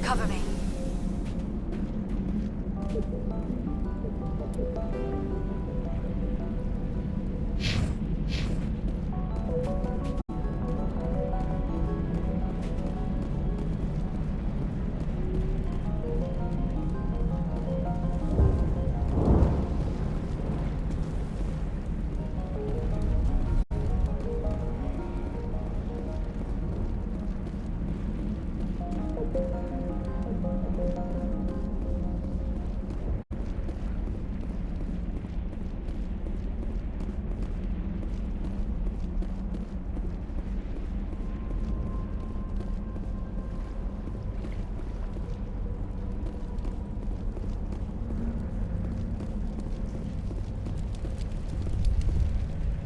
Cover me.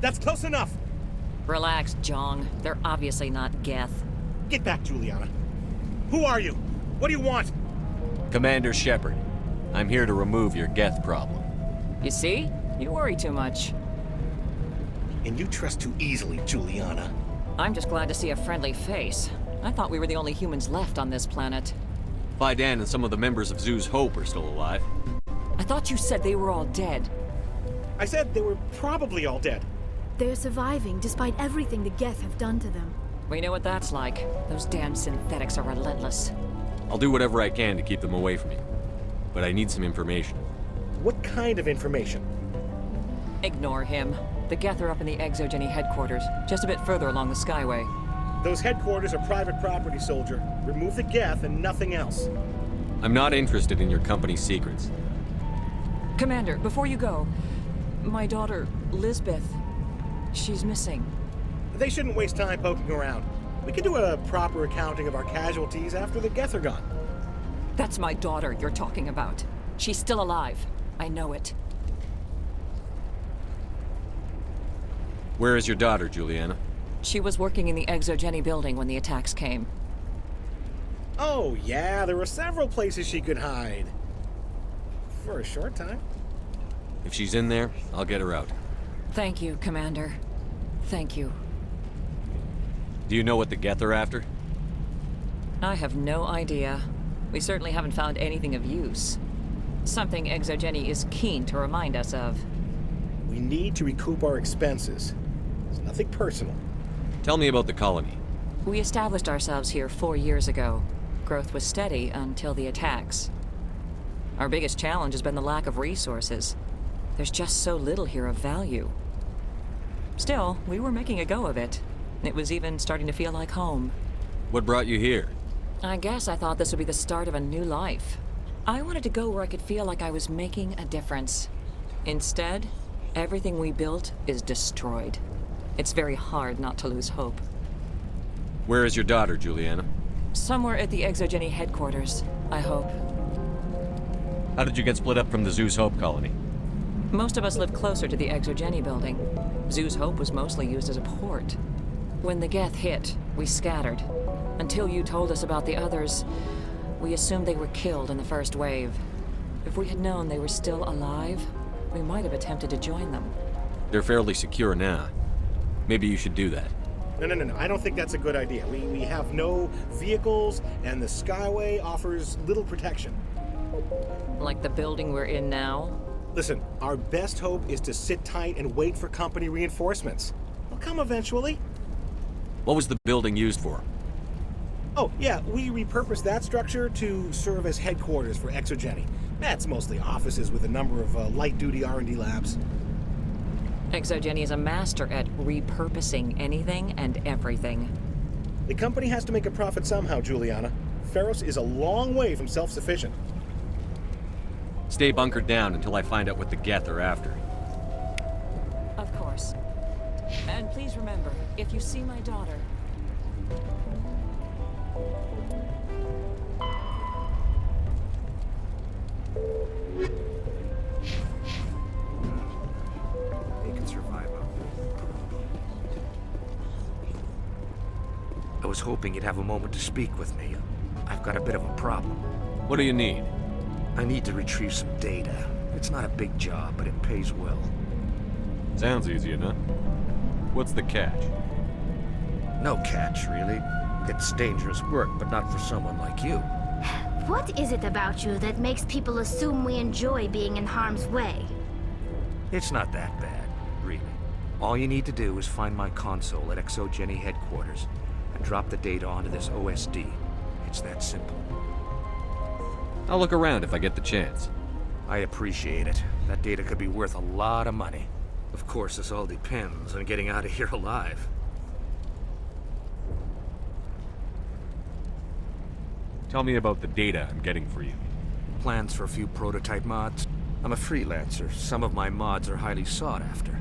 That's close enough! Relax, Jong. They're obviously not Geth. Get back, Juliana. Who are you? What do you want? Commander Shepard, I'm here to remove your Geth problem. You see? You worry too much. And you trust too easily, Juliana. I'm just glad to see a friendly face. I thought we were the only humans left on this planet. Fidan and some of the members of Zoo's Hope are still alive. I thought you said they were all dead. I said they were probably all dead. They're surviving despite everything the Geth have done to them. We know what that's like. Those damn synthetics are relentless. I'll do whatever I can to keep them away from you. But I need some information. What kind of information? Ignore him. The Geth are up in the Exogeny headquarters, just a bit further along the Skyway. Those headquarters are private property, soldier. Remove the Geth and nothing else. I'm not interested in your company's secrets. Commander, before you go, my daughter, Lisbeth, she's missing. They shouldn't waste time poking around. We can do a proper accounting of our casualties after the Geth are gone. That's my daughter you're talking about. She's still alive. I know it. Where is your daughter, Juliana? She was working in the Exogeny building when the attacks came. Oh, yeah, there were several places she could hide. For a short time. If she's in there, I'll get her out. Thank you, Commander. Thank you. Do you know what the Geth are after? I have no idea. We certainly haven't found anything of use. Something Exogeny is keen to remind us of. We need to recoup our expenses. It's nothing personal. Tell me about the colony. We established ourselves here 4 years ago. Growth was steady until the attacks. Our biggest challenge has been the lack of resources. There's just so little here of value. Still, we were making a go of it. It was even starting to feel like home. What brought you here? I guess I thought this would be the start of a new life. I wanted to go where I could feel like I was making a difference. Instead, everything we built is destroyed. It's very hard not to lose hope. Where is your daughter, Juliana? Somewhere at the Exogeny headquarters, I hope. How did you get split up from the Zoo's Hope colony? Most of us live closer to the Exogeny building. Zoo's Hope was mostly used as a port. When the Geth hit, we scattered. Until you told us about the others, we assumed they were killed in the first wave. If we had known they were still alive, we might have attempted to join them. They're fairly secure now. Maybe you should do that. No. I don't think that's a good idea. We have no vehicles, and the Skyway offers little protection. Like the building we're in now? Listen, our best hope is to sit tight and wait for company reinforcements. They'll come eventually. What was the building used for? Oh, yeah, we repurposed that structure to serve as headquarters for Exogeny. That's mostly offices with a number of light-duty R&D labs. Exogeny is a master at repurposing anything and everything. The company has to make a profit somehow, Juliana. Feros is a long way from self-sufficient. Stay bunkered down until I find out what the Geth are after. Of course. And please remember, if you see my daughter... They can survive out there. I was hoping you'd have a moment to speak with me. I've got a bit of a problem. What do you need? I need to retrieve some data. It's not a big job, but it pays well. Sounds easy enough. What's the catch? No catch, really. It's dangerous work, but not for someone like you. What is it about you that makes people assume we enjoy being in harm's way? It's not that bad, really. All you need to do is find my console at XOGENI headquarters and drop the data onto this OSD. It's that simple. I'll look around if I get the chance. I appreciate it. That data could be worth a lot of money. Of course, this all depends on getting out of here alive. Tell me about the data I'm getting for you. Plans for a few prototype mods. I'm a freelancer. Some of my mods are highly sought after.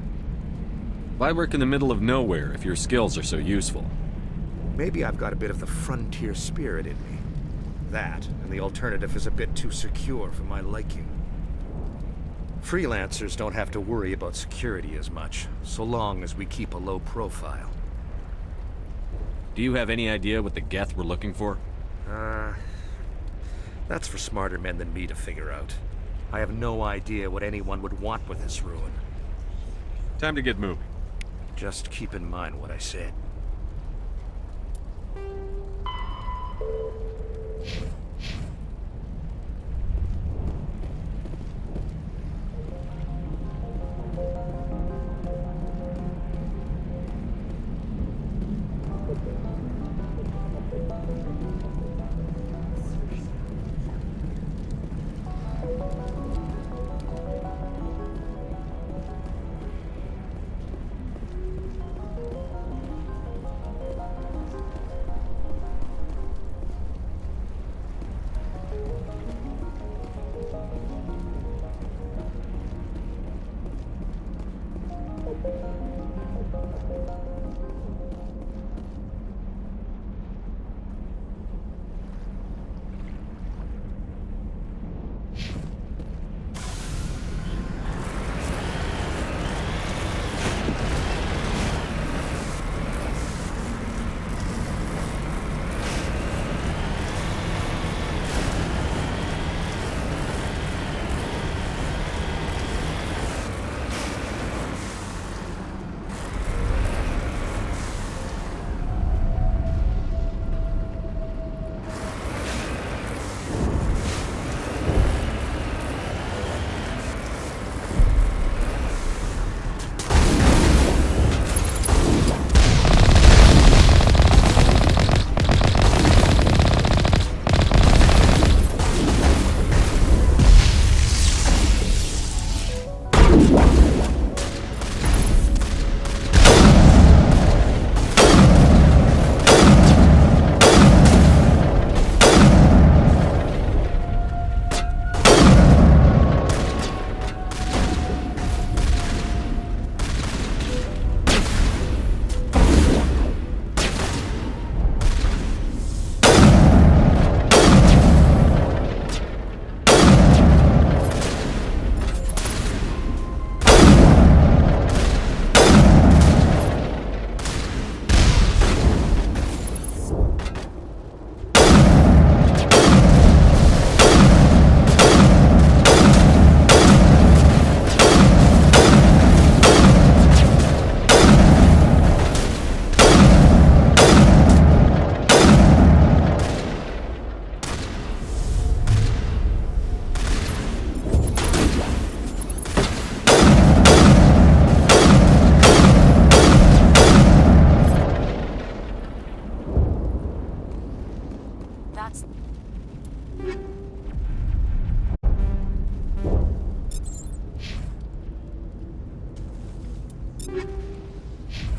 Why work in the middle of nowhere if your skills are so useful? Maybe I've got a bit of the frontier spirit in me. That, and the alternative is a bit too secure for my liking. Freelancers don't have to worry about security as much, so long as we keep a low profile. Do you have any idea what the Geth were looking for? That's for smarter men than me to figure out. I have no idea what anyone would want with this ruin. Time to get moving. Just keep in mind what I said.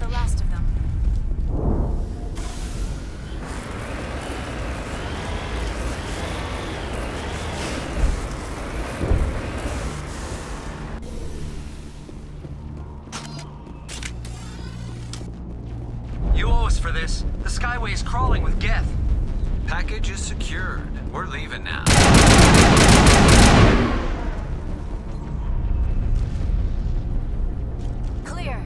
The last of them. You owe us for this. The Skyway is crawling with Geth. Package is secured. We're leaving now. Clear.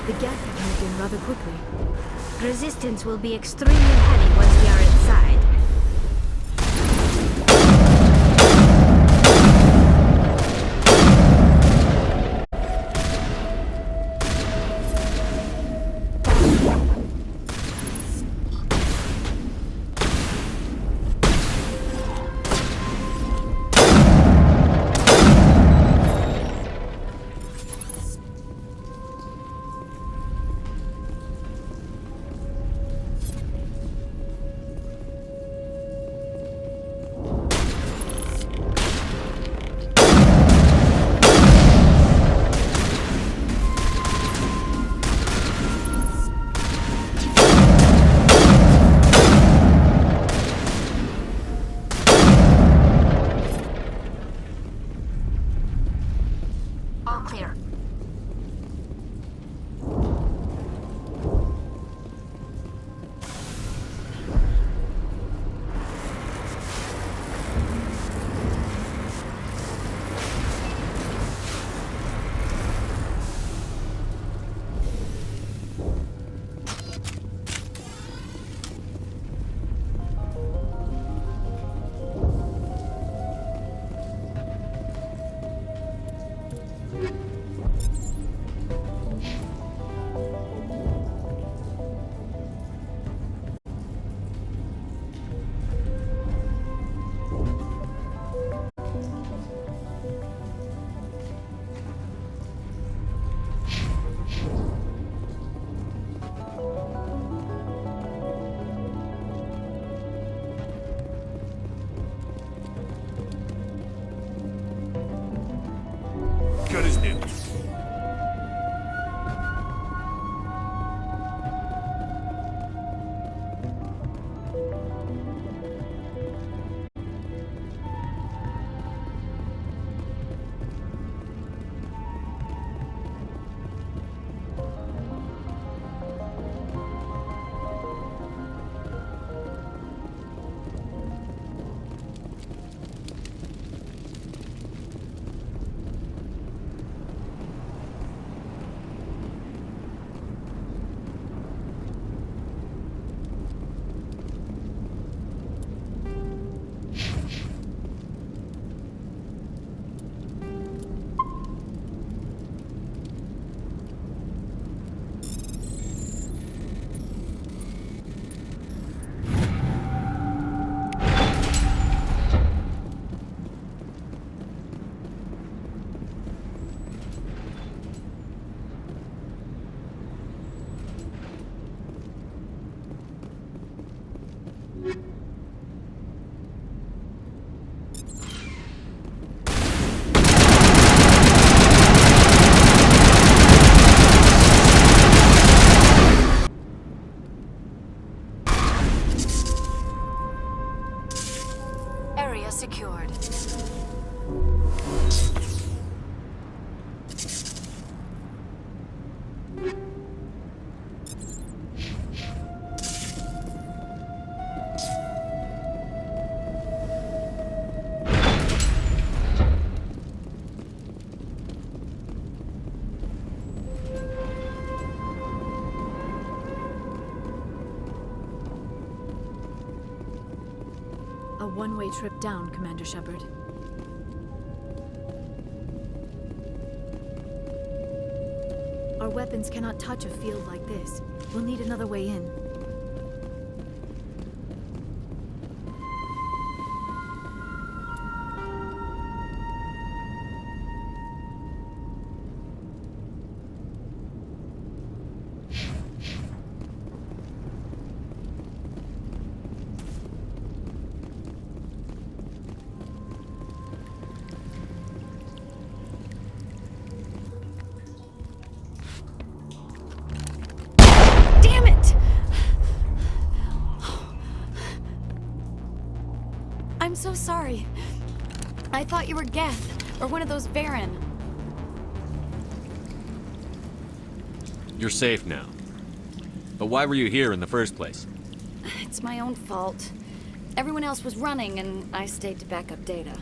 The Geth have moved in rather quickly. Resistance will be extremely heavy once we are inside. All clear. Good as new. Area secured. A one-way trip down, Commander Shepard. Our weapons cannot touch a field like this. We'll need another way in. I'm so sorry. I thought you were Geth, or one of those Baron. You're safe now. But why were you here in the first place? It's my own fault. Everyone else was running, and I stayed to back up data.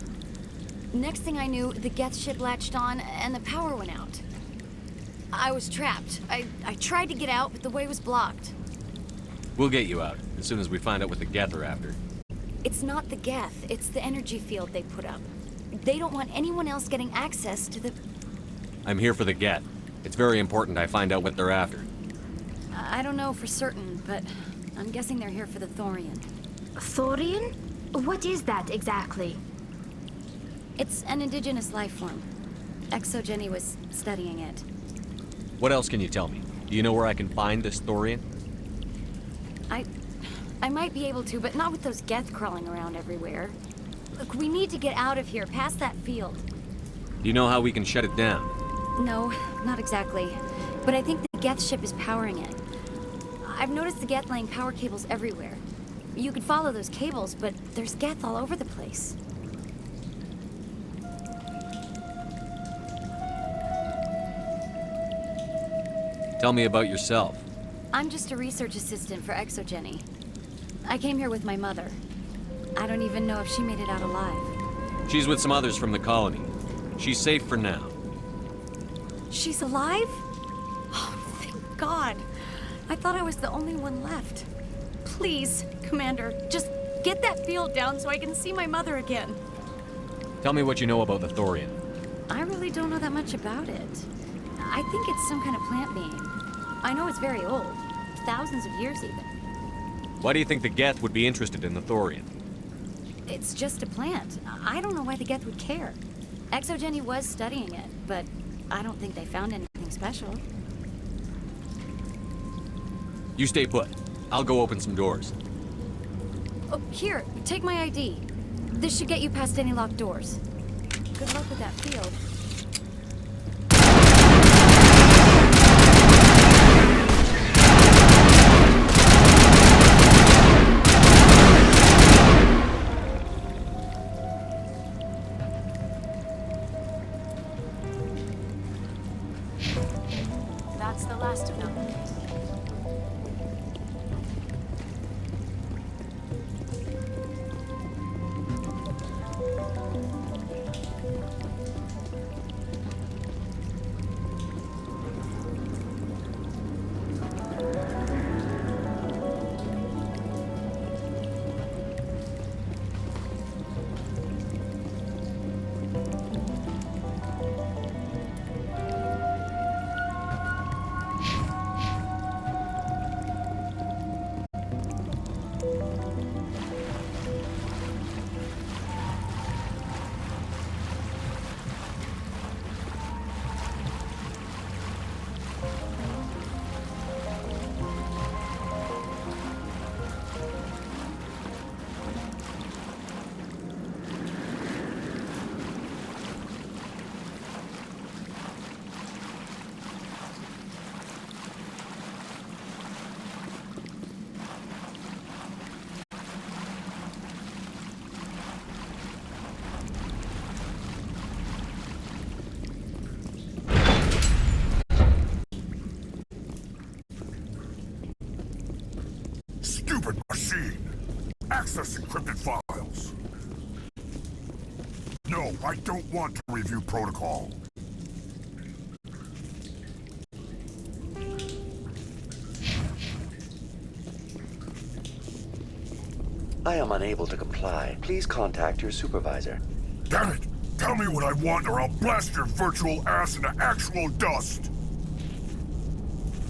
Next thing I knew, the Geth ship latched on, and the power went out. I was trapped. I tried to get out, but the way was blocked. We'll get you out, as soon as we find out what the Geth are after. It's not the Geth, it's the energy field they put up. They don't want anyone else getting access to the... I'm here for the Geth. It's very important I find out what they're after. I don't know for certain, but I'm guessing they're here for the Thorian. Thorian? What is that exactly? It's an indigenous life form. XSS was studying it. What else can you tell me? Do you know where I can find this Thorian? I might be able to, but not with those Geth crawling around everywhere. Look, we need to get out of here, past that field. Do you know how we can shut it down? No, not exactly. But I think the Geth ship is powering it. I've noticed the Geth laying power cables everywhere. You could follow those cables, but there's Geth all over the place. Tell me about yourself. I'm just a research assistant for XSS. I came here with my mother. I don't even know if she made it out alive. She's with some others from the colony. She's safe for now. She's alive? Oh, thank God. I thought I was the only one left. Please, Commander, just get that field down so I can see my mother again. Tell me what you know about the Thorian. I really don't know that much about it. I think it's some kind of plant being. I know it's very old. Thousands of years, even. Why do you think the Geth would be interested in the Thorian? It's just a plant. I don't know why the Geth would care. XSS was studying it, but I don't think they found anything special. You stay put. I'll go open some doors. Oh, here, take my ID. This should get you past any locked doors. Good luck with that field. That's the last of them. Stupid machine! Access encrypted files! No, I don't want to review protocol. I am unable to comply. Please contact your supervisor. Damn it! Tell me what I want or I'll blast your virtual ass into actual dust!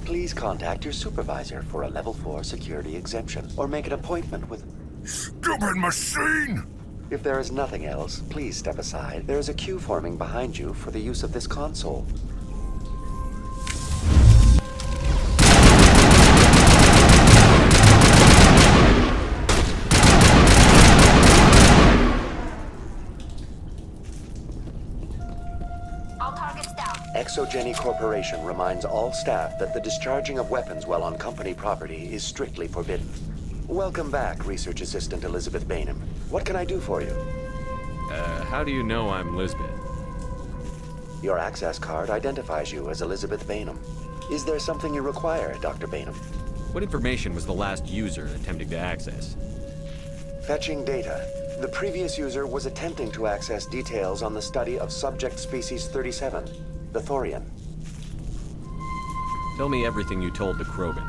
Please contact your supervisor for a level 4 security exemption, or make an appointment with... Stupid machine! If there is nothing else, please step aside. There is a queue forming behind you for the use of this console. XSS Corporation reminds all staff that the discharging of weapons while on company property is strictly forbidden. Welcome back, Research Assistant Elizabeth Bainham. What can I do for you? How do you know I'm Lisbeth? Your access card identifies you as Elizabeth Bainham. Is there something you require, Dr. Bainham? What information was the last user attempting to access? Fetching data. The previous user was attempting to access details on the study of subject species 37, the Thorian. Tell me everything you told the Krogan.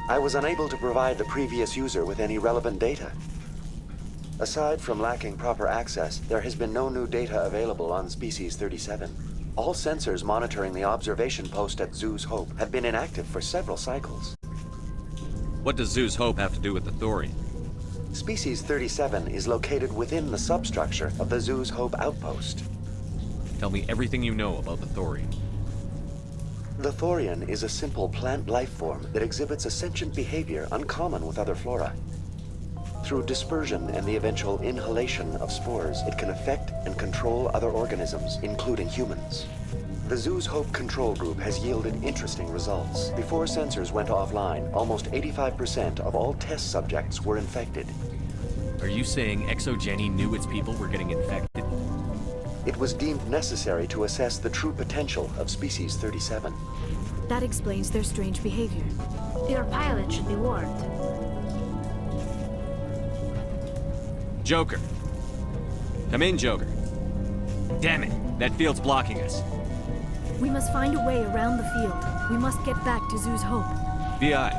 I was unable to provide the previous user with any relevant data. Aside from lacking proper access, there has been no new data available on Species 37. All sensors monitoring the observation post at Zoo's Hope have been inactive for several cycles. What does Zoo's Hope have to do with the Thorian? Species 37 is located within the substructure of the Zoo's Hope outpost. Tell me everything you know about the Thorian. The Thorian is a simple plant life form that exhibits a sentient behavior uncommon with other flora. Through dispersion and the eventual inhalation of spores, it can affect and control other organisms, including humans. The Zoo's Hope control group has yielded interesting results. Before sensors went offline, almost 85% of all test subjects were infected. Are you saying ExoGeni knew its people were getting infected? It was deemed necessary to assess the true potential of Species 37. That explains their strange behavior. Your pilot should be warned. Joker. Come in, Joker. Damn it, that field's blocking us. We must find a way around the field. We must get back to Zoo's Hope. VI,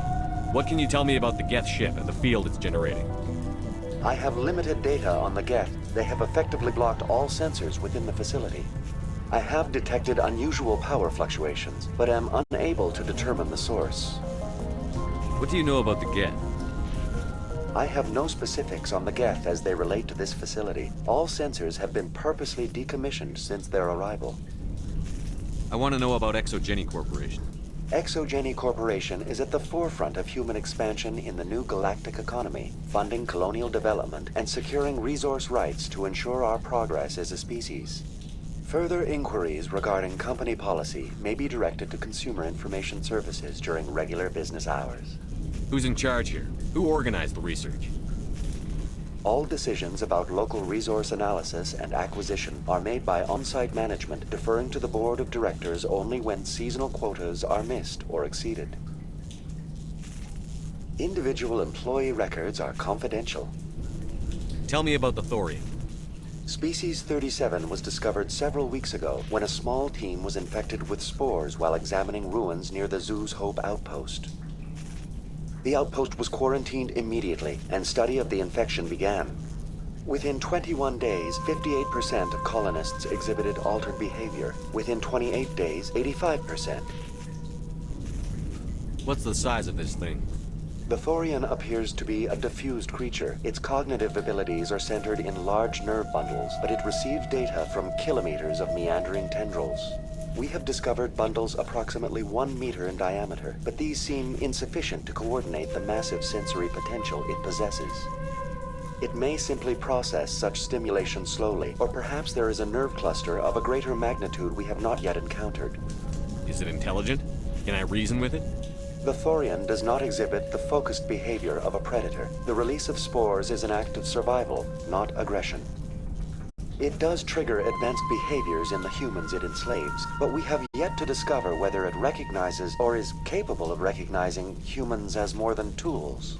what can you tell me about the Geth ship and the field it's generating? I have limited data on the Geth. They have effectively blocked all sensors within the facility. I have detected unusual power fluctuations, but am unable to determine the source. What do you know about the Geth? I have no specifics on the Geth as they relate to this facility. All sensors have been purposely decommissioned since their arrival. I want to know about ExoGeni Corporation. XSS Corporation is at the forefront of human expansion in the new galactic economy, funding colonial development and securing resource rights to ensure our progress as a species. Further inquiries regarding company policy may be directed to Consumer Information Services during regular business hours. Who's in charge here? Who organized the research? All decisions about local resource analysis and acquisition are made by on-site management, deferring to the board of directors only when seasonal quotas are missed or exceeded. Individual employee records are confidential. Tell me about the Thorian. Species 37 was discovered several weeks ago when a small team was infected with spores while examining ruins near the Zoo's Hope outpost. The outpost was quarantined immediately, and study of the infection began. Within 21 days, 58% of colonists exhibited altered behavior. Within 28 days, 85%. What's the size of this thing? The Thorian appears to be a diffused creature. Its cognitive abilities are centered in large nerve bundles, but it receives data from kilometers of meandering tendrils. We have discovered bundles approximately 1 meter in diameter, but these seem insufficient to coordinate the massive sensory potential it possesses. It may simply process such stimulation slowly, or perhaps there is a nerve cluster of a greater magnitude we have not yet encountered. Is it intelligent? Can I reason with it? The Thorian does not exhibit the focused behavior of a predator. The release of spores is an act of survival, not aggression. It does trigger advanced behaviors in the humans it enslaves, but we have yet to discover whether it recognizes or is capable of recognizing humans as more than tools.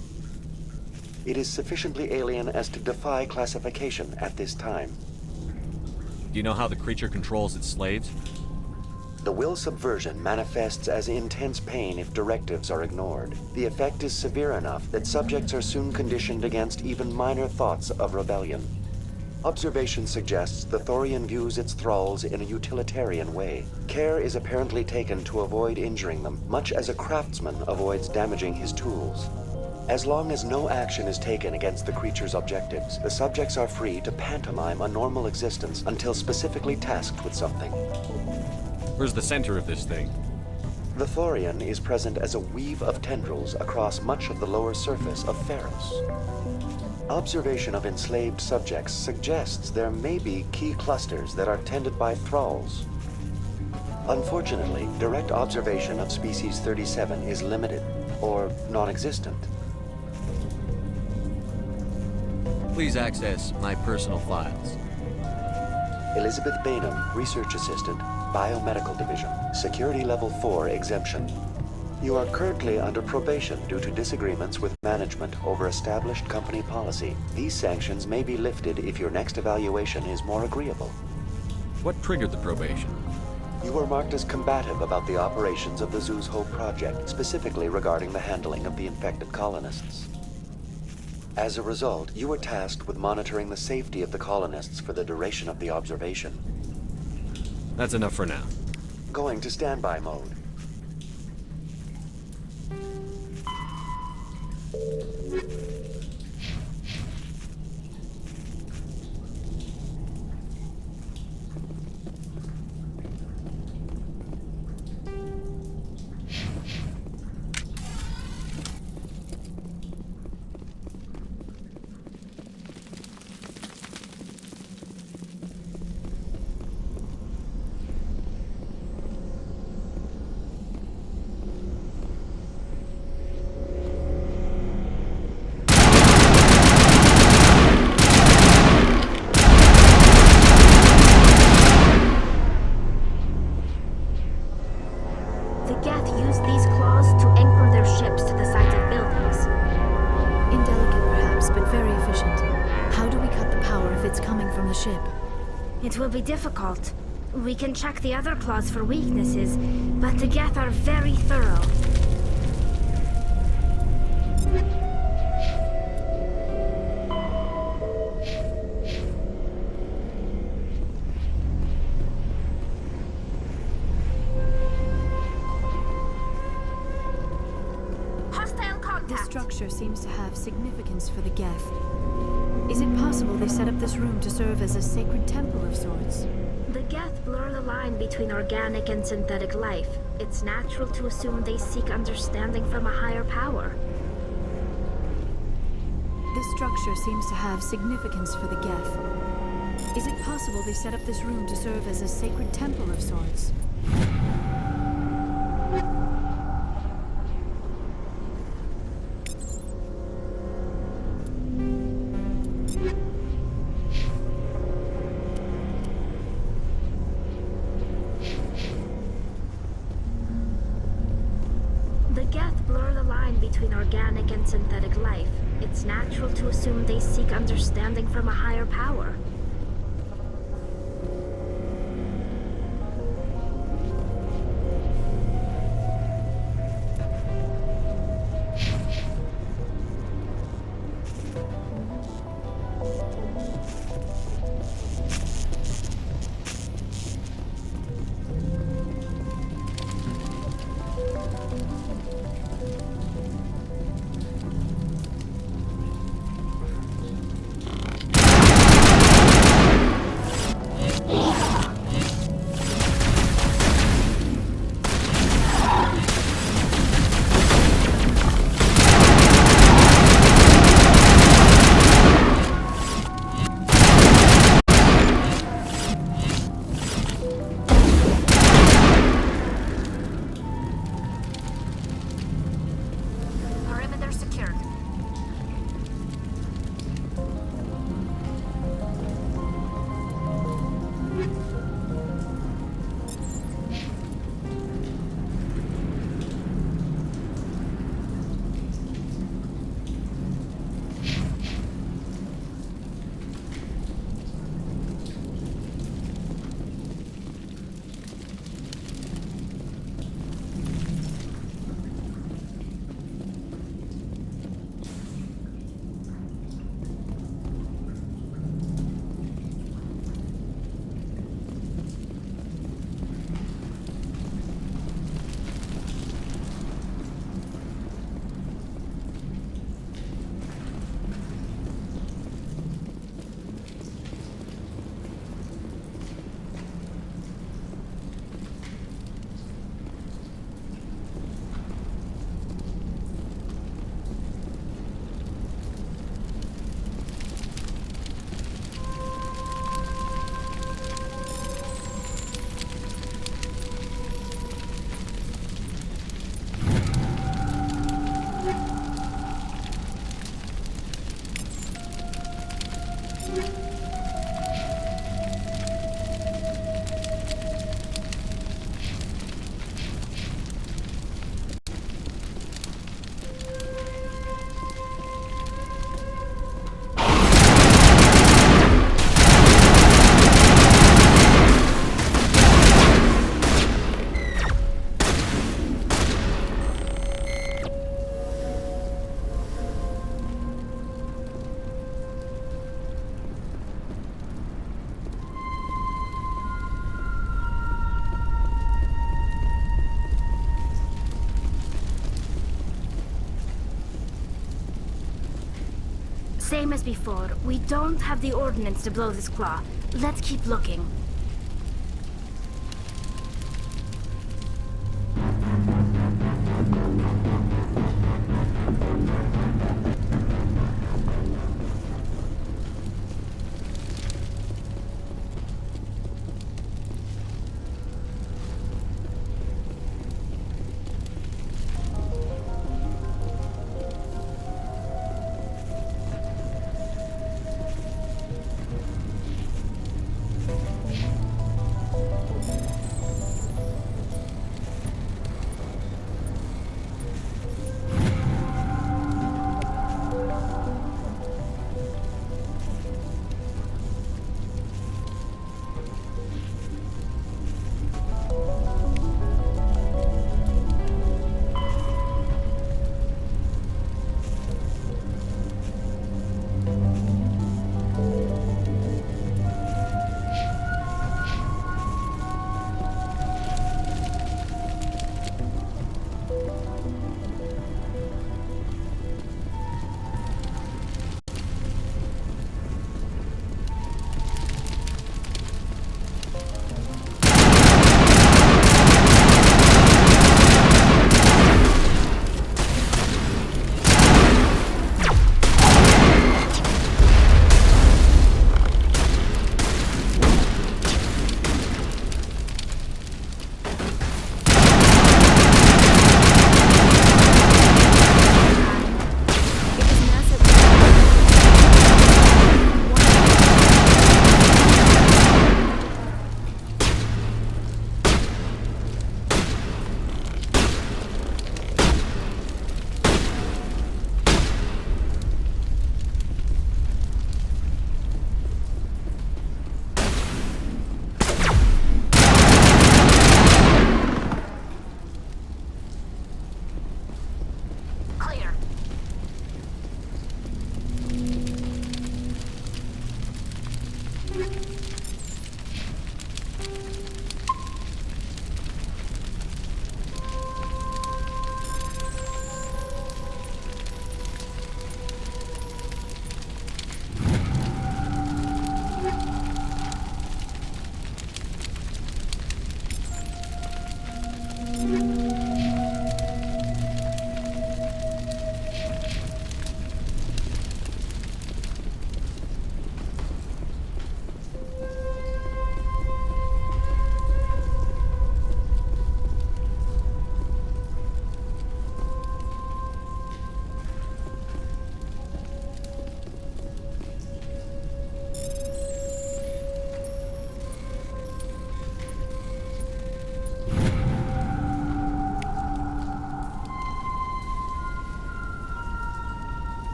It is sufficiently alien as to defy classification at this time. Do you know how the creature controls its slaves? The will subversion manifests as intense pain if directives are ignored. The effect is severe enough that subjects are soon conditioned against even minor thoughts of rebellion. Observation suggests the Thorian views its thralls in a utilitarian way. Care is apparently taken to avoid injuring them, much as a craftsman avoids damaging his tools. As long as no action is taken against the creature's objectives, the subjects are free to pantomime a normal existence until specifically tasked with something. Where's the center of this thing? The Thorian is present as a weave of tendrils across much of the lower surface of Pharos. Observation of enslaved subjects suggests there may be key clusters that are tended by thralls. Unfortunately, direct observation of Species 37 is limited, or non-existent. Please access my personal files. Elizabeth Bainham, Research Assistant, Biomedical Division, Security Level 4 exemption. You are currently under probation due to disagreements with management over established company policy. These sanctions may be lifted if your next evaluation is more agreeable. What triggered the probation? You were marked as combative about the operations of the Zoo's Hope project, specifically regarding the handling of the infected colonists. As a result, you were tasked with monitoring the safety of the colonists for the duration of the observation. That's enough for now. Going to standby mode. The Geth used these claws to anchor their ships to the sides of buildings. Indelicate perhaps, but very efficient. How do we cut the power if it's coming from the ship? It will be difficult. We can check the other claws for weaknesses, but the Geth are very thorough. Hostile contact! This structure seems to have significance for the Geth. Is it possible they set up this room to serve as a sacred temple of sorts? The Geth blur the line between organic and synthetic life. It's natural to assume they seek understanding from a higher power. This structure seems to have significance for the Geth. Is it possible they set up this room to serve as a sacred temple of sorts? The Geth blur the line between organic and synthetic life. It's natural to assume they seek understanding from a higher power. Perimeter secured. Same as before. We don't have the ordnance to blow this claw. Let's keep looking.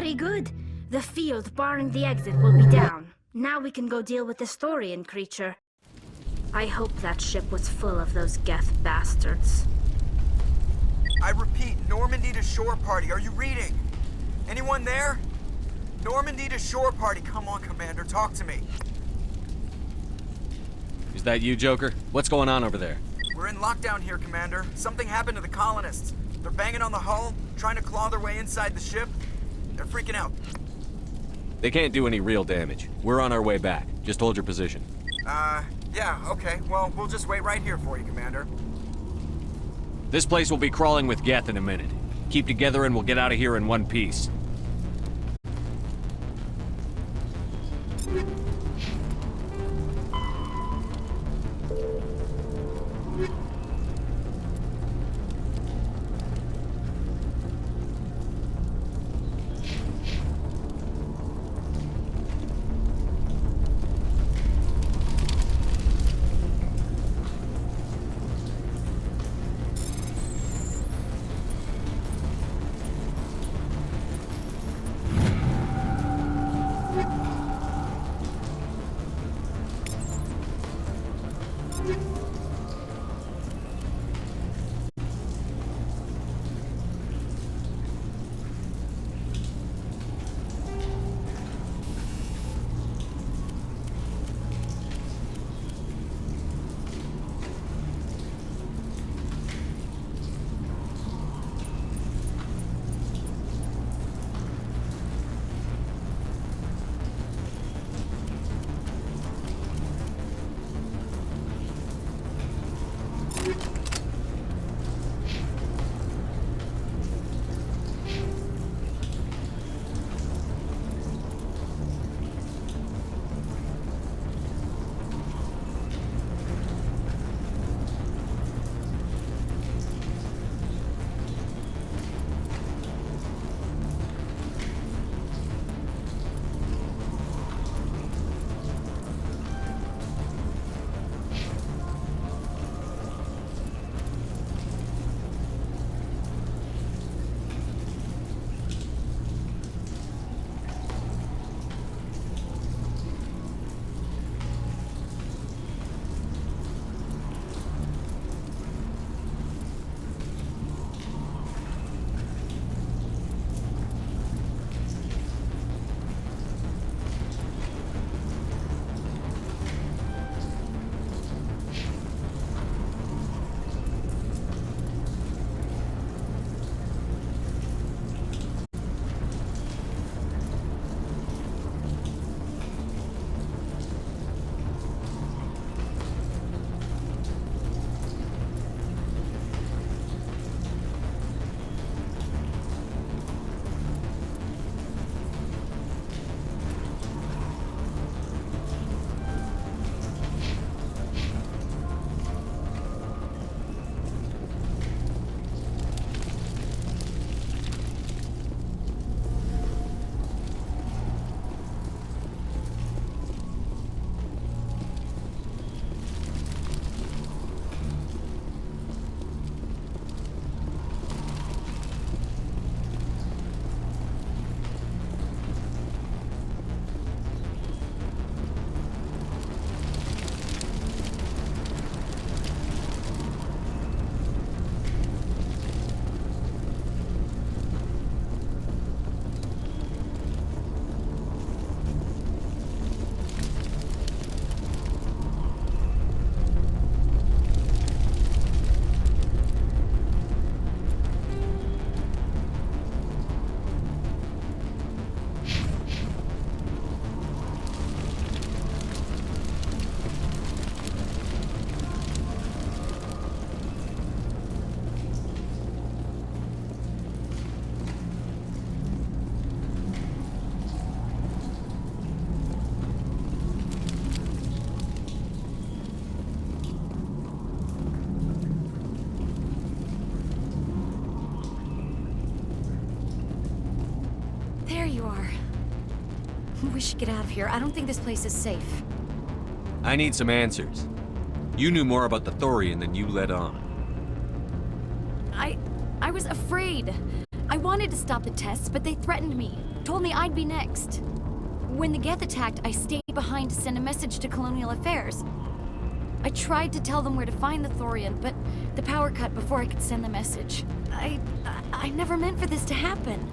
Very good. The field barring the exit will be down. Now we can go deal with the Storian creature. I hope that ship was full of those Geth bastards. I repeat, Normandy to shore party. Are you reading? Anyone there? Normandy to shore party. Come on, Commander, talk to me. Is that you, Joker? What's going on over there? We're in lockdown here, Commander. Something happened to the colonists. They're banging on the hull, trying to claw their way inside the ship. They're freaking out. They can't do any real damage. We're on our way back. Just hold your position. Yeah, okay. Well, we'll just wait right here for you, Commander. This place will be crawling with Geth in a minute. Keep together and we'll get out of here in one piece. We should get out of here. I don't think this place is safe. I need some answers. You knew more about the Thorian than you let on. I was afraid. I wanted to stop the tests, but they threatened me. told me I'd be next. When the Geth attacked, I stayed behind to send a message to Colonial Affairs. I tried to tell them where to find the Thorian, but the power cut before I could send the message. I never meant for this to happen.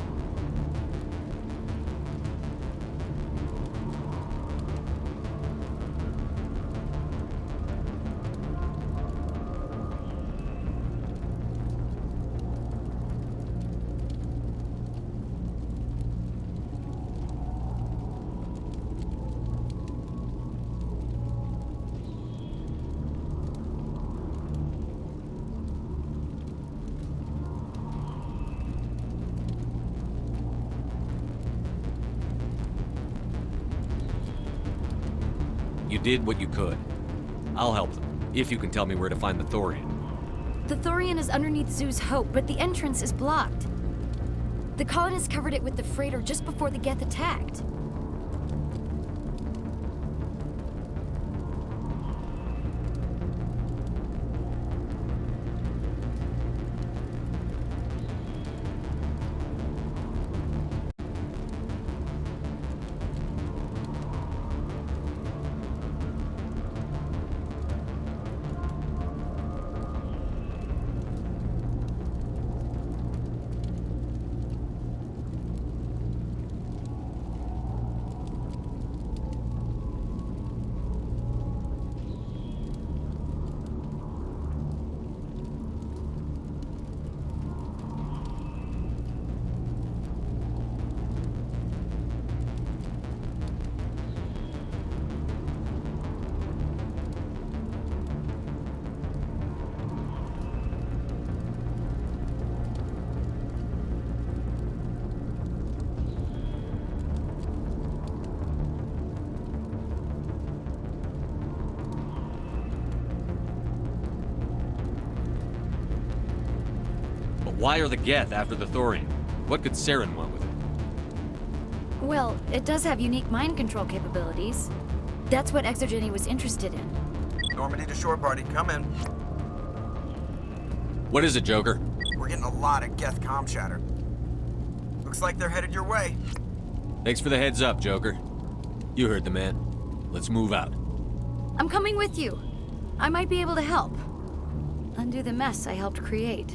You did what you could. I'll help them, if you can tell me where to find the Thorian. The Thorian is underneath Zoo's Hope, but the entrance is blocked. The colonists covered it with the freighter just before the Geth attacked. Why are the Geth after the Thorian? What could Saren want with it? Well, it does have unique mind control capabilities. That's what Exogeny was interested in. Normandy to shore party, come in. What is it, Joker? We're getting a lot of Geth comm chatter. Looks like they're headed your way. Thanks for the heads up, Joker. You heard the man. Let's move out. I'm coming with you. I might be able to help. Undo the mess I helped create.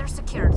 they're secured.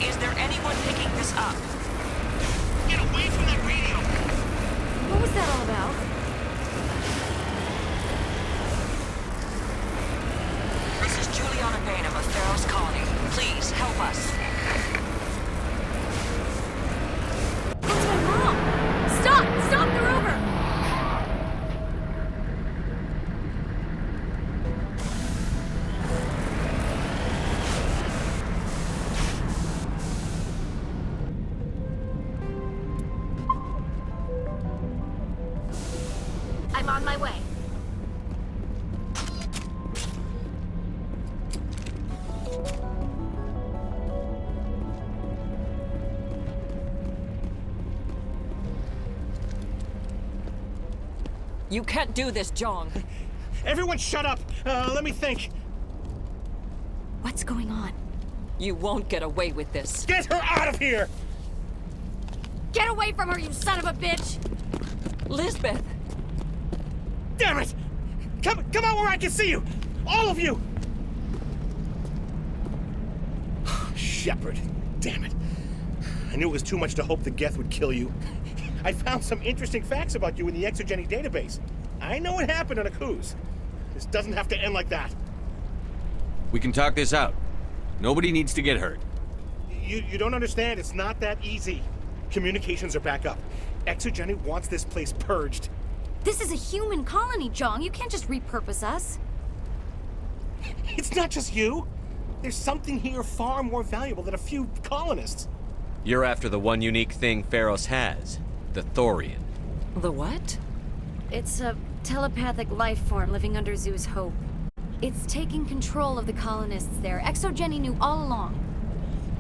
Is there anyone picking this up? Get away from that radio! What was that all about? This is Juliana Bainham of Pharaoh's Colony. Please, help us. That's my mom! Stop! Stop the rover! I'm on my way. You can't do this, Jong. Everyone shut up! Let me think. What's going on? You won't get away with this. Get her out of here! Get away from her, you son of a bitch! Lisbeth! Damn it! Come out where I can see you! All of you! Shepard, damn it. I knew it was too much to hope the Geth would kill you. I found some interesting facts about you in the Exogeny database. I know what happened on Akuz. This doesn't have to end like that. We can talk this out. Nobody needs to get hurt. You don't understand. It's not that easy. Communications are back up. Exogeny wants this place purged. This is a human colony, Jong. You can't just repurpose us. It's not just you. There's something here far more valuable than a few colonists. You're after the one unique thing Pharos has, the Thorian. The what? It's a telepathic life form living under Zeus' Hope. It's taking control of the colonists there. Exogeny knew all along.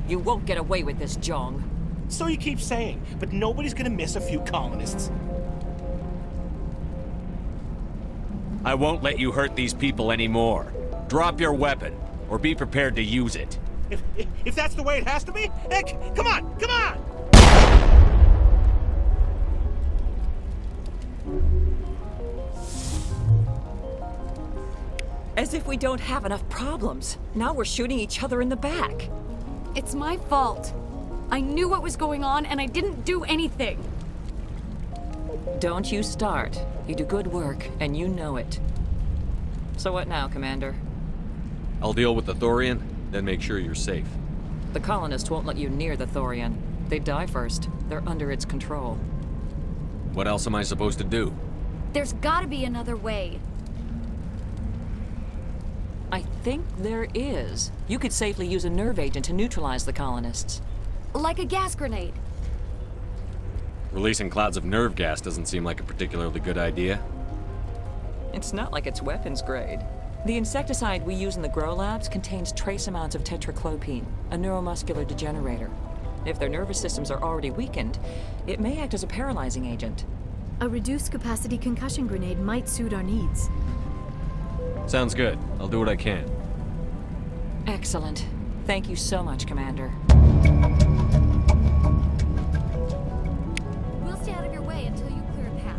You won't get away with this, Jong. So you keep saying, but nobody's gonna miss a few colonists. I won't let you hurt these people anymore. Drop your weapon, or be prepared to use it. If that's the way it has to be, heck, come on, come on! As if we don't have enough problems. Now we're shooting each other in the back. It's my fault. I knew what was going on and I didn't do anything. Don't you start. You do good work, and you know it. So what now, Commander? I'll deal with the Thorian, then make sure you're safe. The colonists won't let you near the Thorian. They die first. They're under its control. What else am I supposed to do? There's gotta be another way. I think there is. You could safely use a nerve agent to neutralize the colonists. Like a gas grenade. Releasing clouds of nerve gas doesn't seem like a particularly good idea. It's not like it's weapons grade. The insecticide we use in the grow labs contains trace amounts of tetraclopine, a neuromuscular degenerator. If their nervous systems are already weakened, it may act as a paralyzing agent. A reduced capacity concussion grenade might suit our needs. Sounds good. I'll do what I can. Excellent. Thank you so much, Commander. We'll stay out of your way until you clear a path.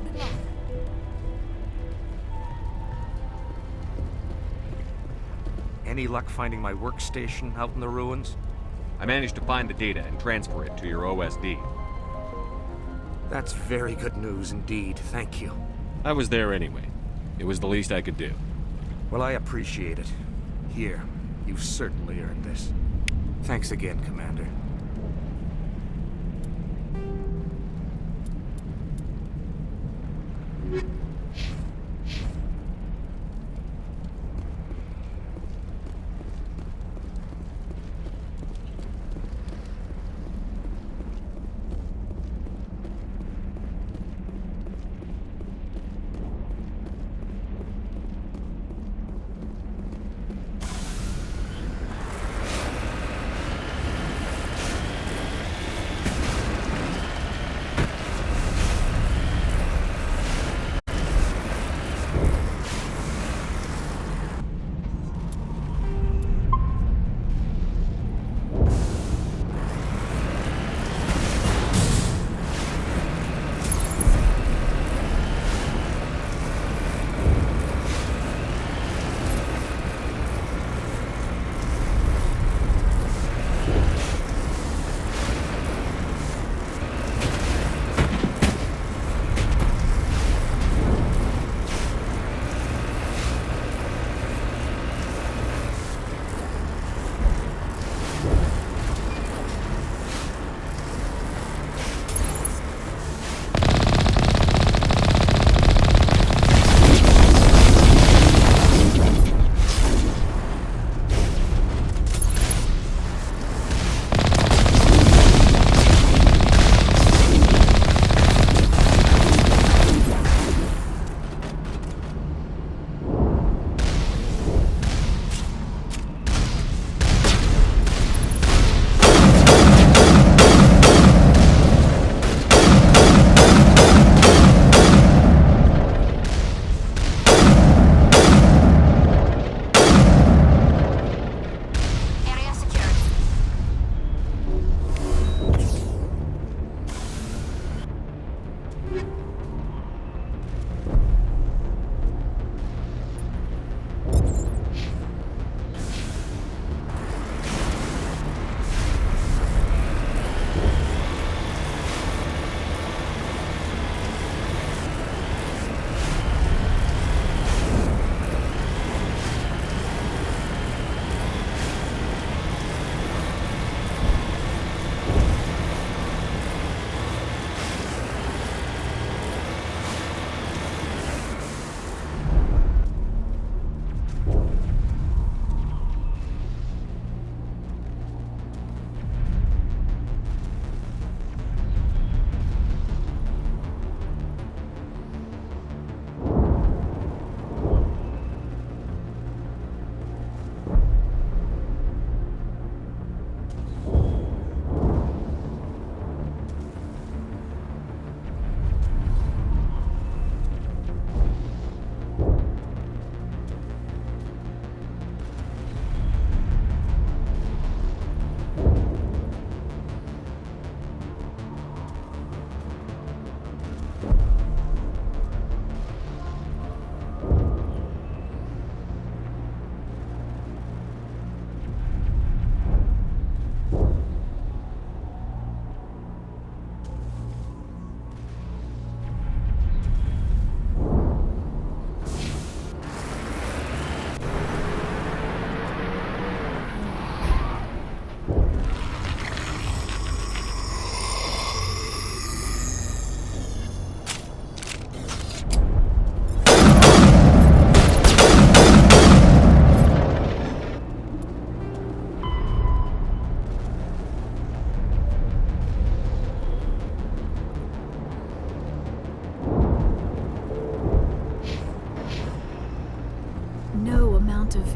Good luck. Any luck finding my workstation out in the ruins? I managed to find the data and transfer it to your OSD. That's very good news indeed, thank you. I was there anyway. It was the least I could do. Well, I appreciate it. Here, you've certainly earned this. Thanks again, Commander.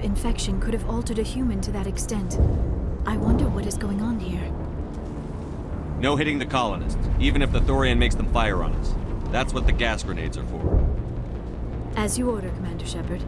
Infection could have altered a human to that extent. I wonder what is going on here. No hitting the colonists, even if the Thorian makes them fire on us. That's what the gas grenades are for. As you order, Commander Shepard.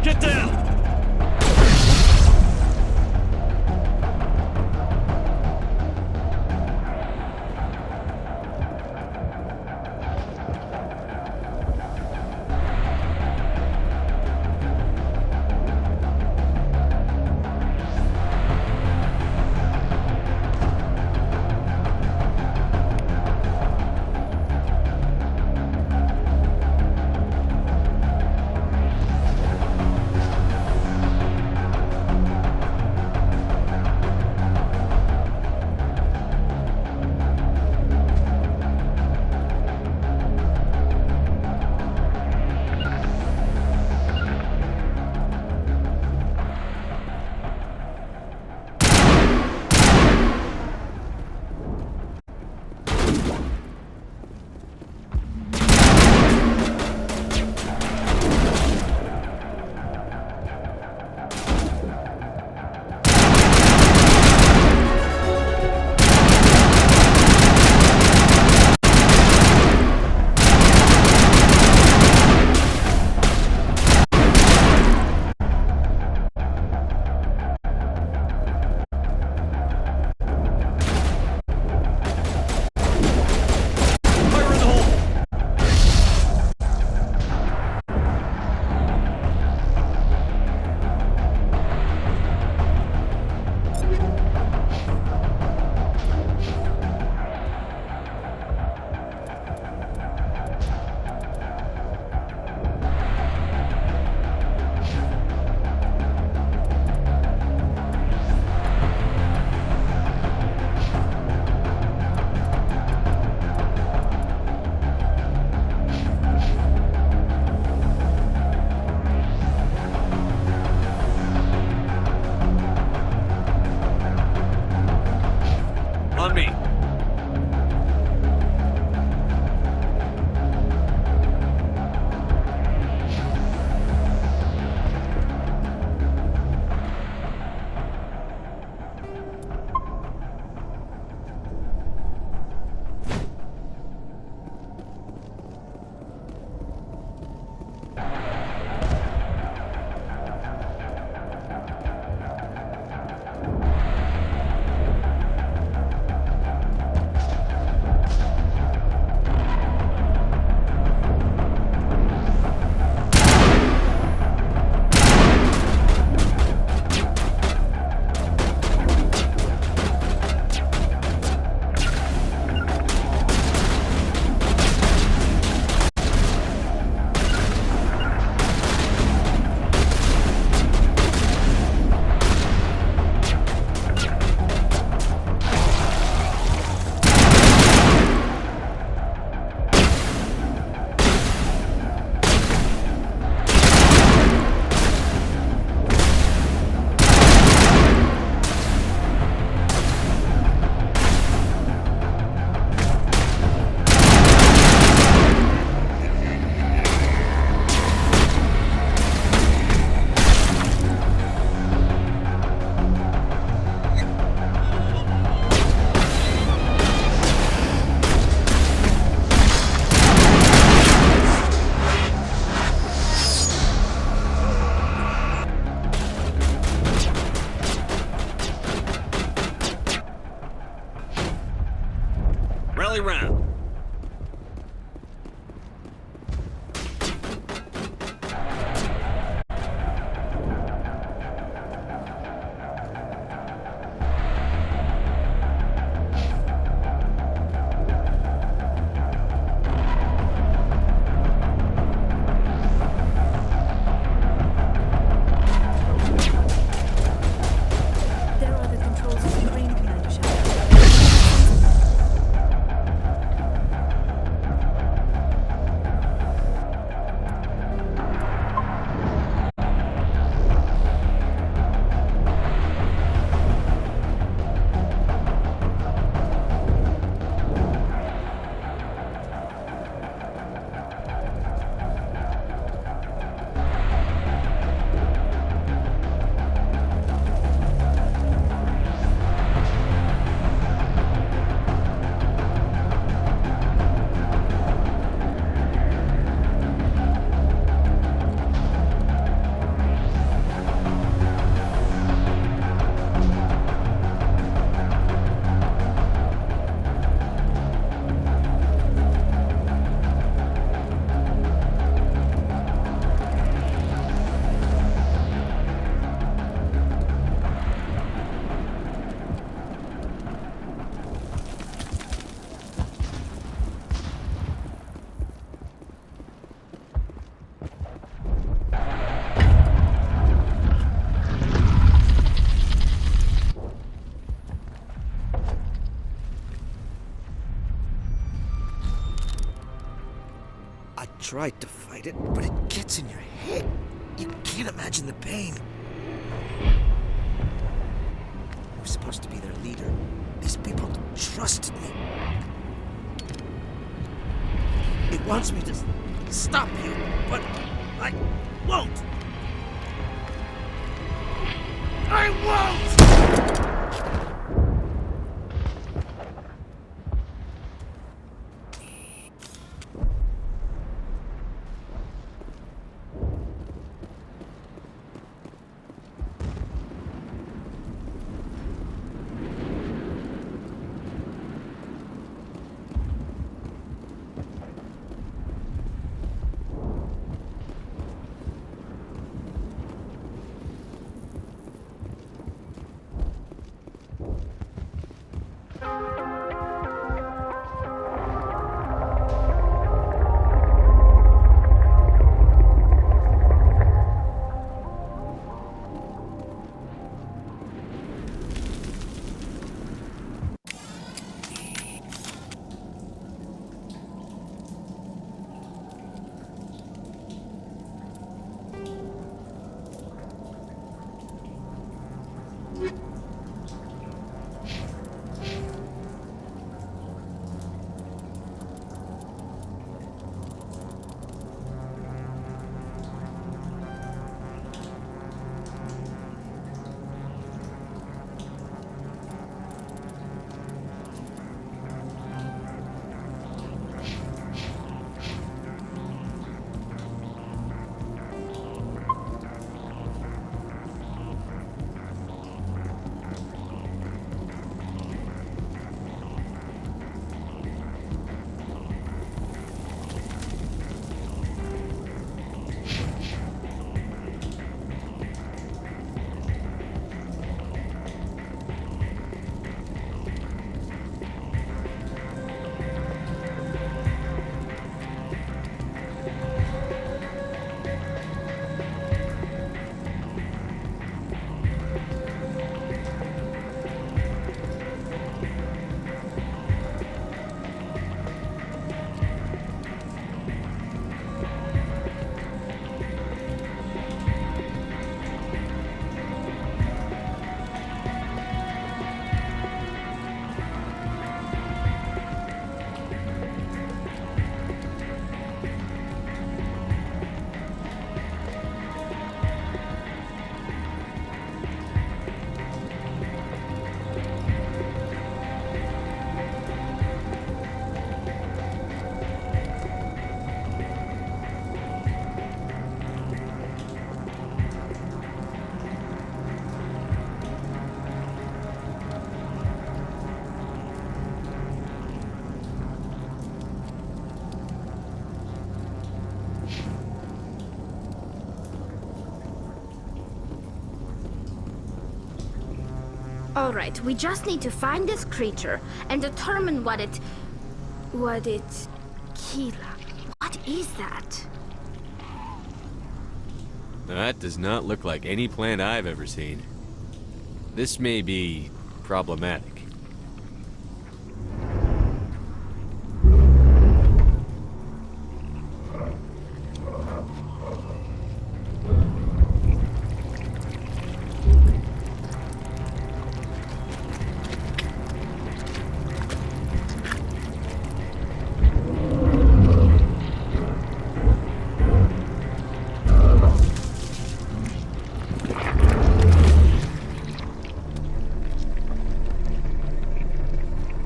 Get down! tried to fight it, but it gets in your head. You can't imagine the pain. I was supposed to be their leader. These people trusted me. It wants me to stop you, but I won't. I won't! All right, we just need to find this creature and determine what it... Keela. What is that? That does not look like any plant I've ever seen. This may be problematic.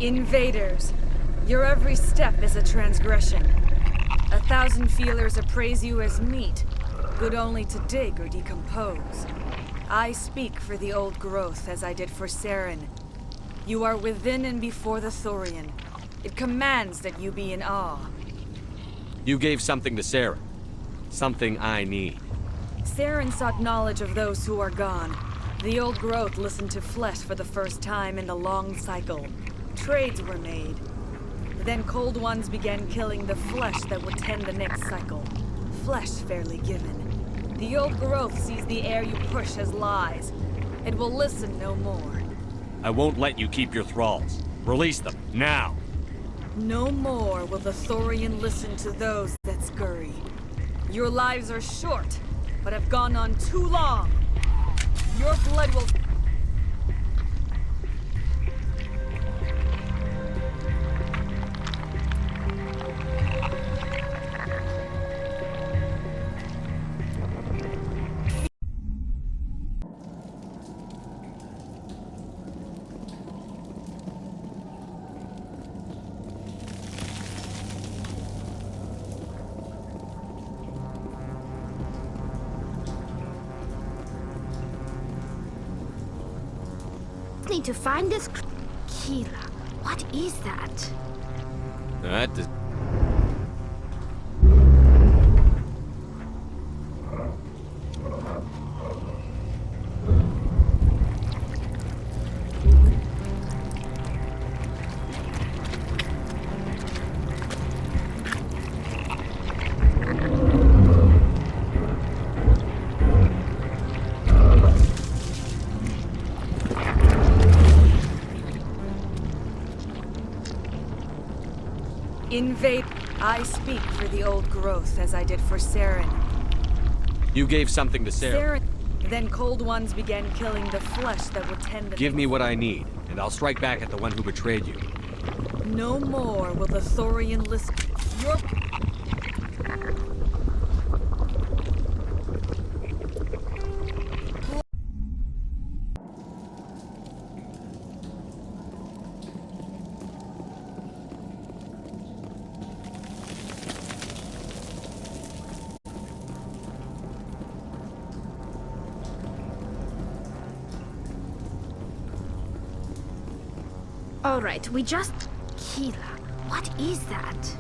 Invaders, your every step is a transgression. 1,000 feelers appraise you as meat, good only to dig or decompose. I speak for the old growth as I did for Saren. You are within and before the Thorian. It commands that you be in awe. You gave something to Saren. Something I need. Saren sought knowledge of those who are gone. The old growth listened to flesh for the first time in the long cycle. Trades were made. Then cold ones began killing the flesh that would tend the next cycle. Flesh fairly given. The old growth sees the air you push as lies. It will listen no more. I won't let you keep your thralls. Release them, now! No more will the Thorian listen to those that's scurry. Your lives are short, but have gone on too long. Your blood will... Need to find this Keela. What is that? That does... Invade. I speak for the old growth as I did for Saren. You gave something to Sarah. Then cold ones began killing the flesh that would tend to... Give me what I need, and I'll strike back at the one who betrayed you. No more will the Thorian listen. Your... All right, we just... Keela. What is that?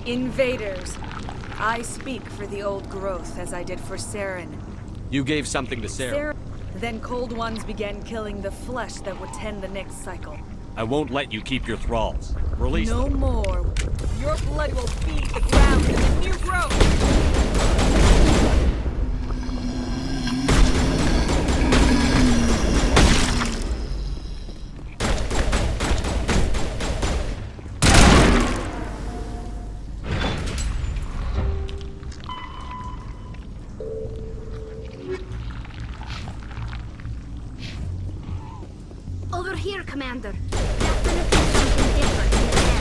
Invaders. I speak for the old growth as I did for Saren. You gave something to Sarah. Then cold ones began killing the flesh that would tend the next cycle. I won't let you keep your thralls. Release No them. more. Your blood will feed the ground in the new growth. Over here, Commander. Definitely something different in the air.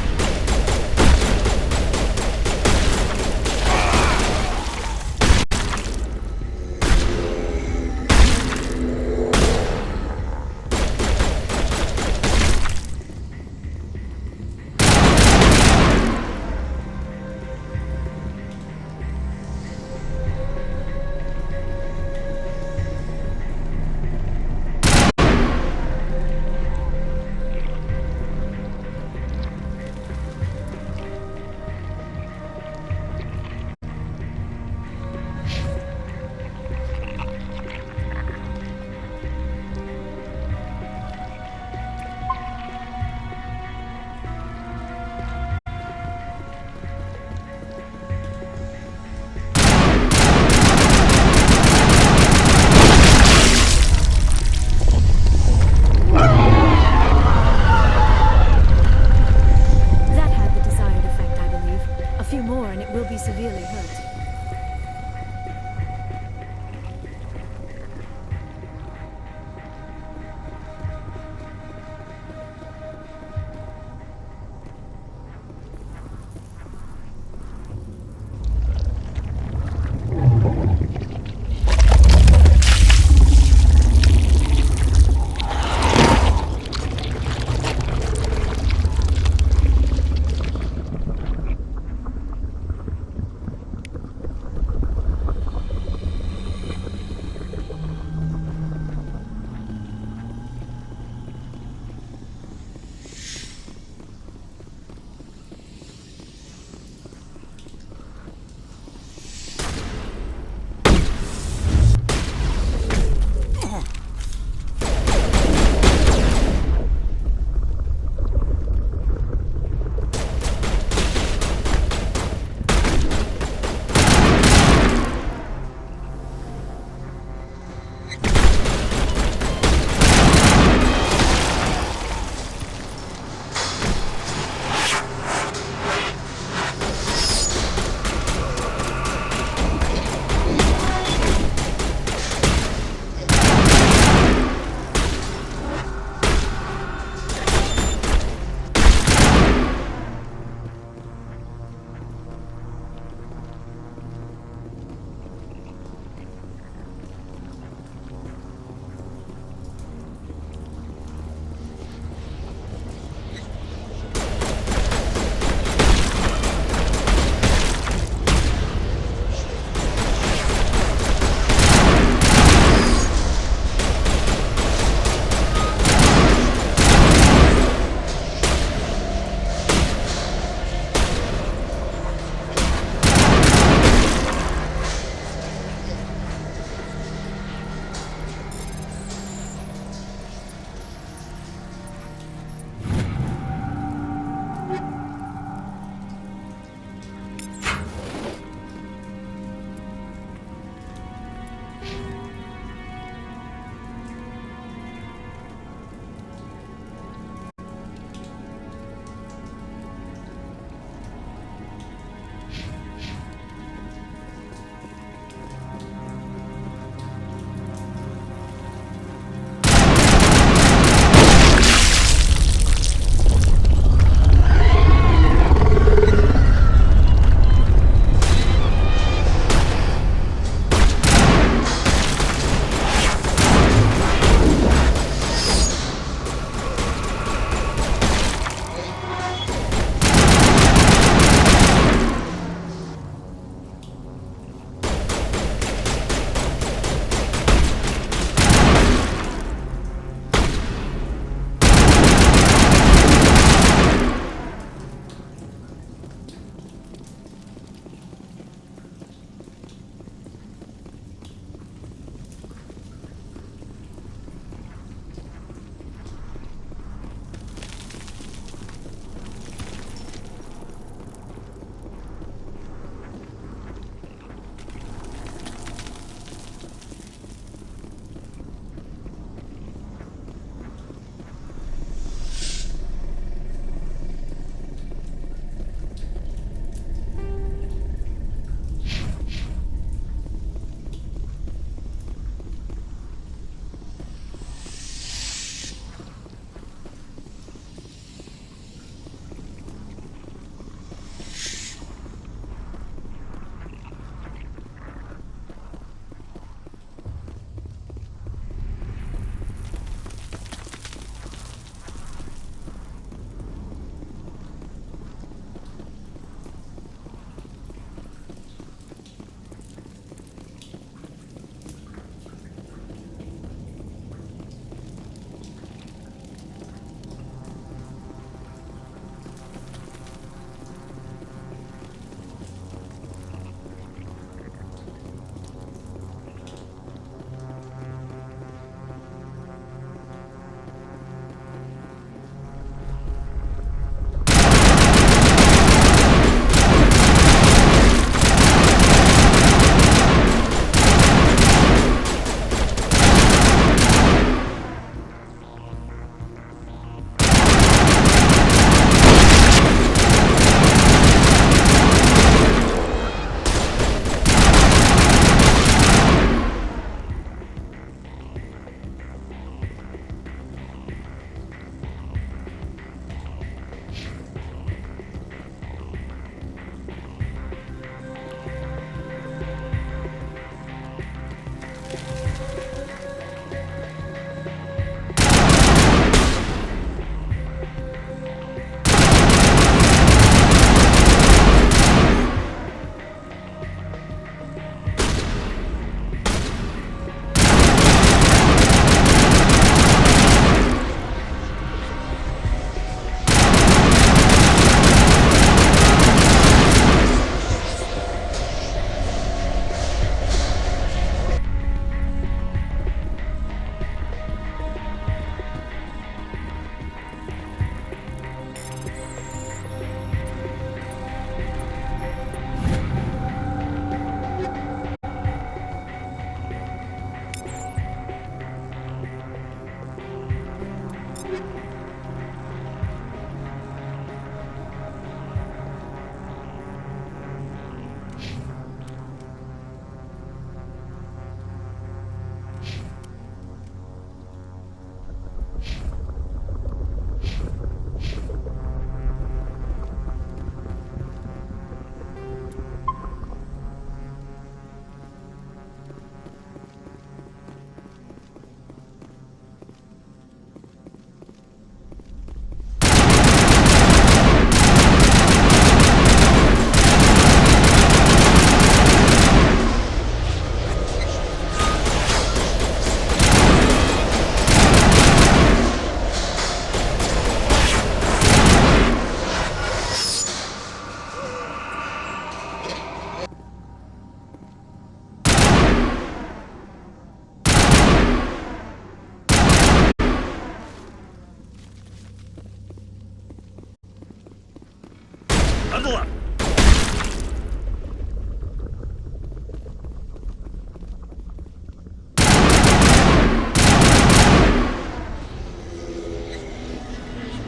Buckle up!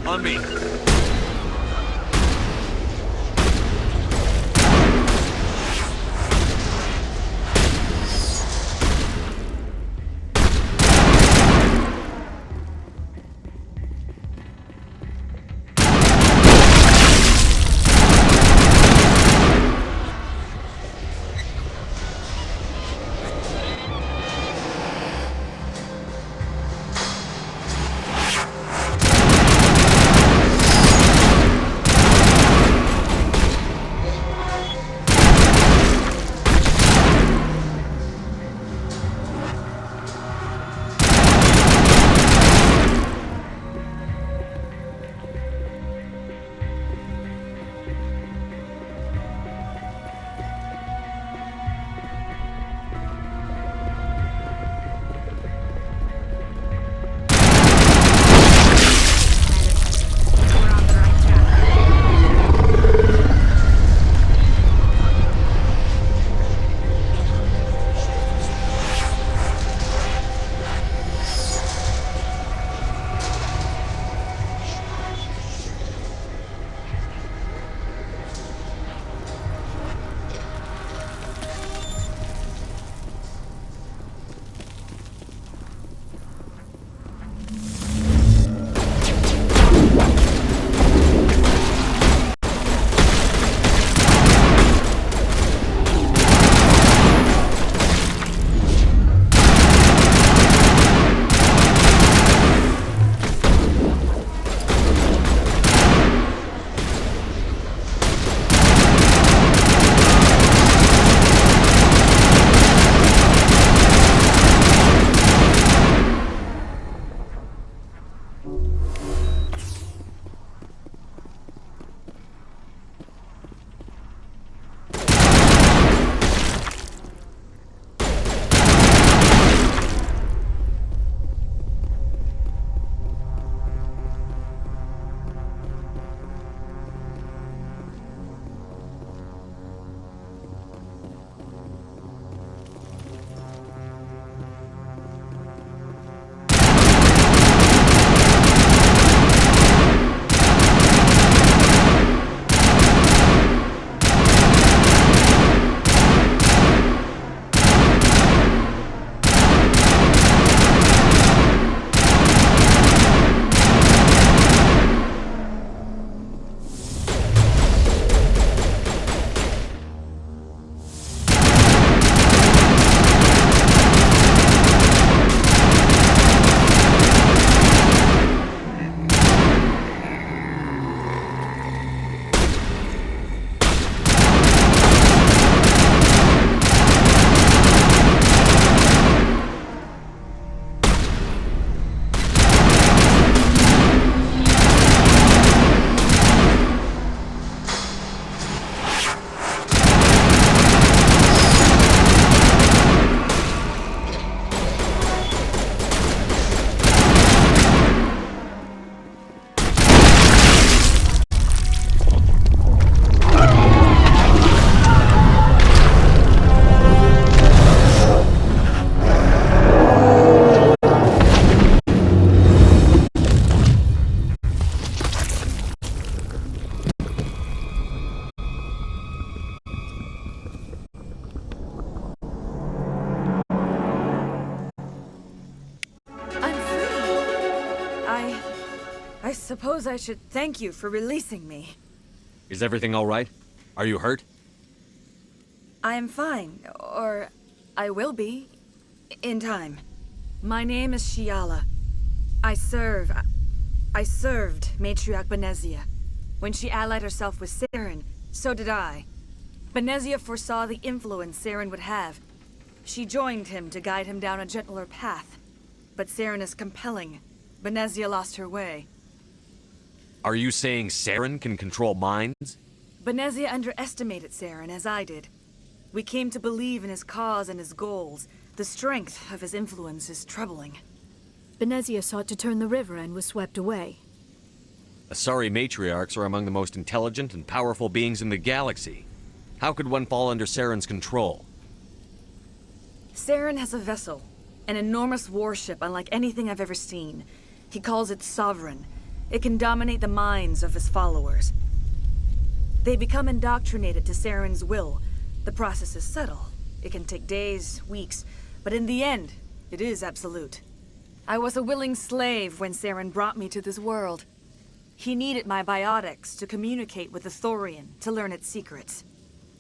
On me. I suppose I should thank you for releasing me. Is everything all right? Are you hurt? I am fine, or I will be, in time. My name is Shiala. I served Matriarch Benezia. When she allied herself with Saren, so did I. Benezia foresaw the influence Saren would have. She joined him to guide him down a gentler path. But Saren is compelling. Benezia lost her way. Are you saying Saren can control minds? Benezia underestimated Saren, as I did. We came to believe in his cause and his goals. The strength of his influence is troubling. Benezia sought to turn the river and was swept away. Asari matriarchs are among the most intelligent and powerful beings in the galaxy. How could one fall under Saren's control? Saren has a vessel, an enormous warship unlike anything I've ever seen. He calls it Sovereign. It can dominate the minds of his followers. They become indoctrinated to Saren's will. The process is subtle. It can take days, weeks, but in the end, it is absolute. I was a willing slave when Saren brought me to this world. He needed my biotics to communicate with the Thorian, to learn its secrets.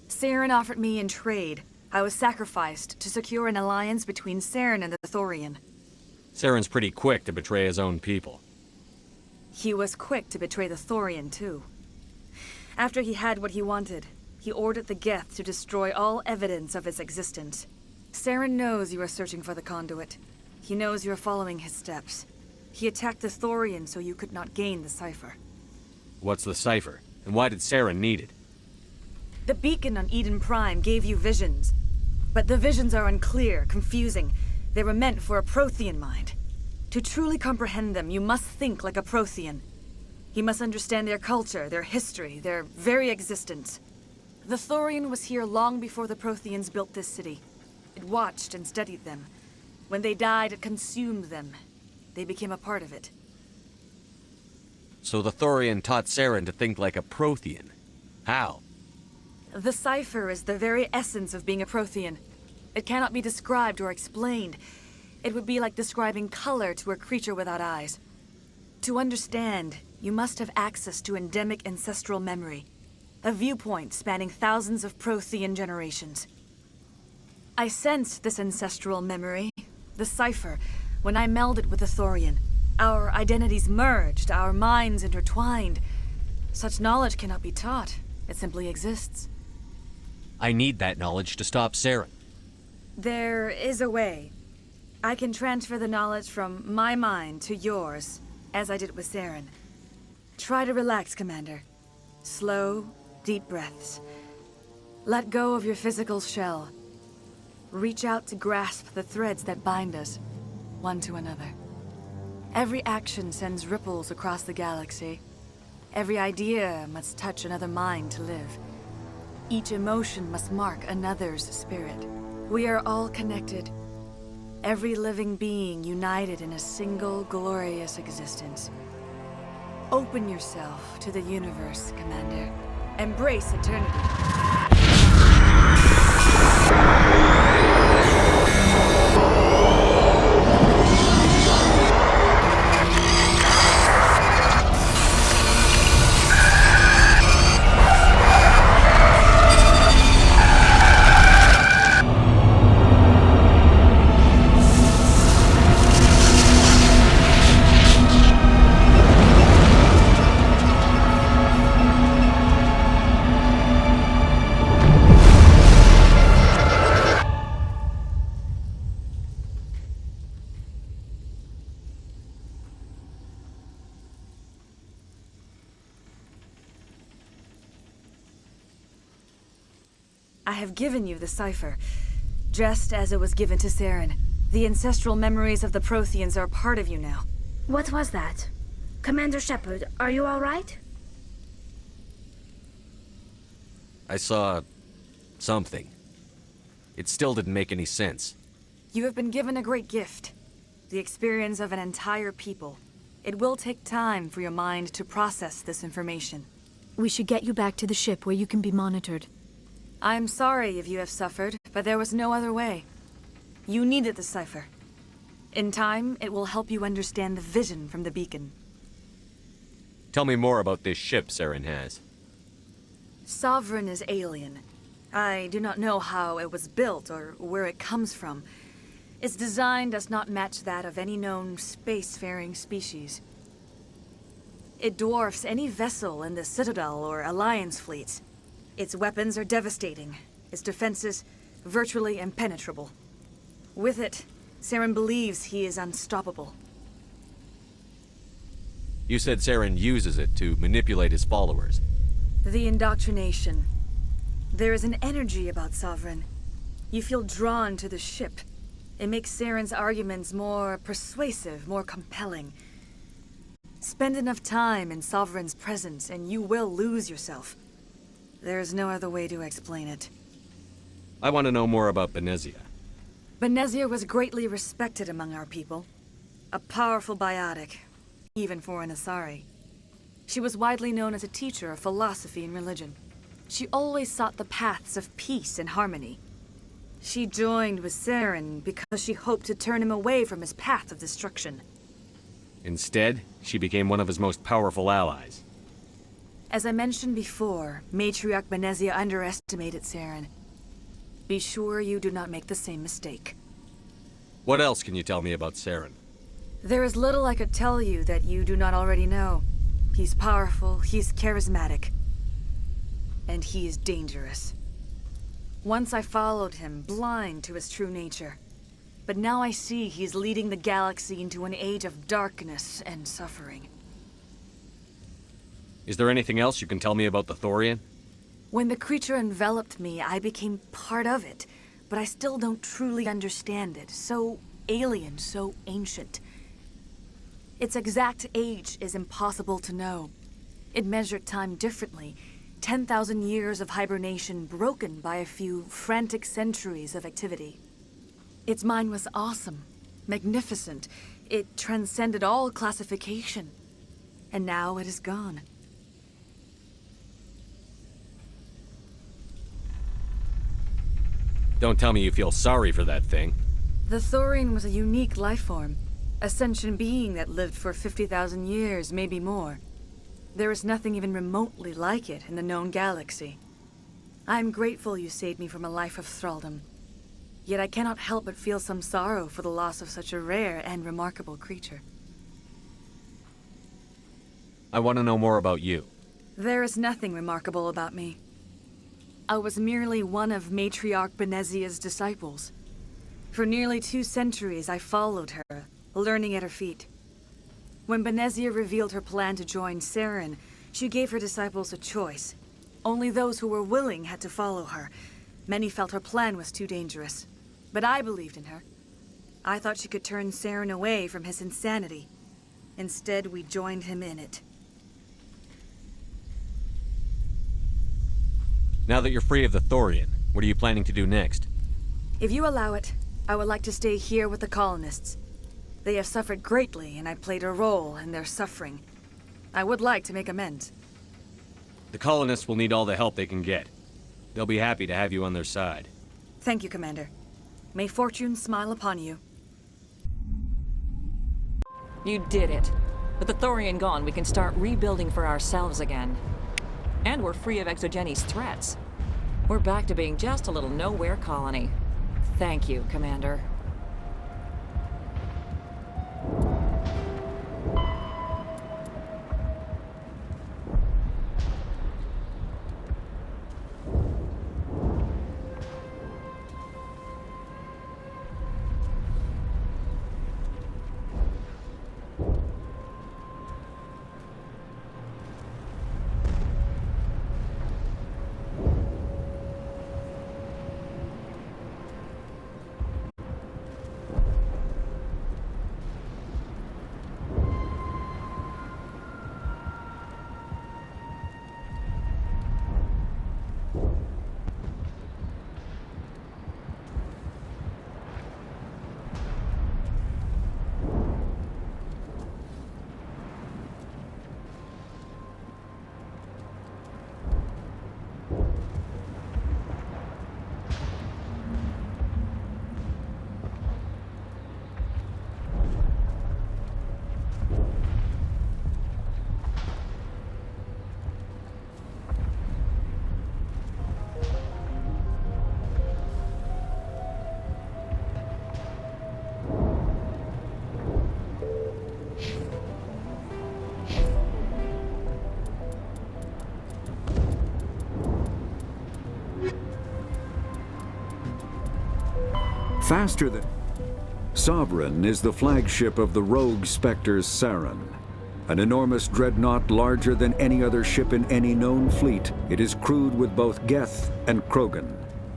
Saren offered me in trade. I was sacrificed to secure an alliance between Saren and the Thorian. Saren's pretty quick to betray his own people. He was quick to betray the Thorian, too. After he had what he wanted, he ordered the Geth to destroy all evidence of its existence. Saren knows you are searching for the conduit. He knows you are following his steps. He attacked the Thorian so you could not gain the cipher. What's the cipher? And why did Saren need it? The beacon on Eden Prime gave you visions. But the visions are unclear, confusing. They were meant for a Prothean mind. To truly comprehend them, you must think like a Prothean. You must understand their culture, their history, their very existence. The Thorian was here long before the Protheans built this city. It watched and studied them. When they died, it consumed them. They became a part of it. So the Thorian taught Saren to think like a Prothean. How? The cipher is the very essence of being a Prothean. It cannot be described or explained. It would be like describing color to a creature without eyes. To understand, you must have access to endemic ancestral memory, a viewpoint spanning thousands of Prothean generations. I sensed this ancestral memory, the cipher, when I melded with the Thorian. Our identities merged, our minds intertwined. Such knowledge cannot be taught. It simply exists. I need that knowledge to stop Saren. There is a way. I can transfer the knowledge from my mind to yours, as I did with Saren. Try to relax, Commander. Slow, deep breaths. Let go of your physical shell. Reach out to grasp the threads that bind us, one to another. Every action sends ripples across the galaxy. Every idea must touch another mind to live. Each emotion must mark another's spirit. We are all connected. Every living being united in a single glorious existence. Open yourself to the universe, Commander. Embrace eternity. I have given you the cipher, just as it was given to Saren. The ancestral memories of the Protheans are part of you now. What was that? Commander Shepard, are you all right? I saw something. It still didn't make any sense. You have been given a great gift. The experience of an entire people. It will take time for your mind to process this information. We should get you back to the ship where you can be monitored. I'm sorry if you have suffered, but there was no other way. You needed the cipher. In time, it will help you understand the vision from the beacon. Tell me more about this ship Saren has. Sovereign is alien. I do not know how it was built or where it comes from. Its design does not match that of any known spacefaring species. It dwarfs any vessel in the Citadel or Alliance fleets. Its weapons are devastating, its defenses virtually impenetrable. With it, Saren believes he is unstoppable. You said Saren uses it to manipulate his followers. The indoctrination. There is an energy about Sovereign. You feel drawn to the ship. It makes Saren's arguments more persuasive, more compelling. Spend enough time in Sovereign's presence and you will lose yourself. There's no other way to explain it. I want to know more about Benezia. Benezia was greatly respected among our people. A powerful biotic, even for an Asari. She was widely known as a teacher of philosophy and religion. She always sought the paths of peace and harmony. She joined with Saren because she hoped to turn him away from his path of destruction. Instead, she became one of his most powerful allies. As I mentioned before, Matriarch Benezia underestimated Saren. Be sure you do not make the same mistake. What else can you tell me about Saren? There is little I could tell you that you do not already know. He's powerful, he's charismatic, and he is dangerous. Once I followed him, blind to his true nature. But now I see he's leading the galaxy into an age of darkness and suffering. Is there anything else you can tell me about the Thorian? When the creature enveloped me, I became part of it, but I still don't truly understand it. So alien, so ancient. Its exact age is impossible to know. It measured time differently. 10,000 years of hibernation broken by a few frantic centuries of activity. Its mind was awesome, magnificent. It transcended all classification. And now it is gone. Don't tell me you feel sorry for that thing. The Thorian was a unique life form. A sentient being that lived for 50,000 years, maybe more. There is nothing even remotely like it in the known galaxy. I am grateful you saved me from a life of thraldom. Yet I cannot help but feel some sorrow for the loss of such a rare and remarkable creature. I want to know more about you. There is nothing remarkable about me. I was merely one of Matriarch Benezia's disciples. For nearly 2 centuries I followed her, learning at her feet. When Benezia revealed her plan to join Saren, she gave her disciples a choice. Only those who were willing had to follow her. Many felt her plan was too dangerous. But I believed in her. I thought she could turn Saren away from his insanity. Instead, we joined him in it. Now that you're free of the Thorian, what are you planning to do next? If you allow it, I would like to stay here with the colonists. They have suffered greatly, and I played a role in their suffering. I would like to make amends. The colonists will need all the help they can get. They'll be happy to have you on their side. Thank you, Commander. May fortune smile upon you. You did it. With the Thorian gone, we can start rebuilding for ourselves again. And we're free of Exogeni's threats. We're back to being just a little nowhere colony. Thank you, Commander. Faster than... Sovereign is the flagship of the rogue Spectres Saren. An enormous dreadnought larger than any other ship in any known fleet, it is crewed with both Geth and Krogan.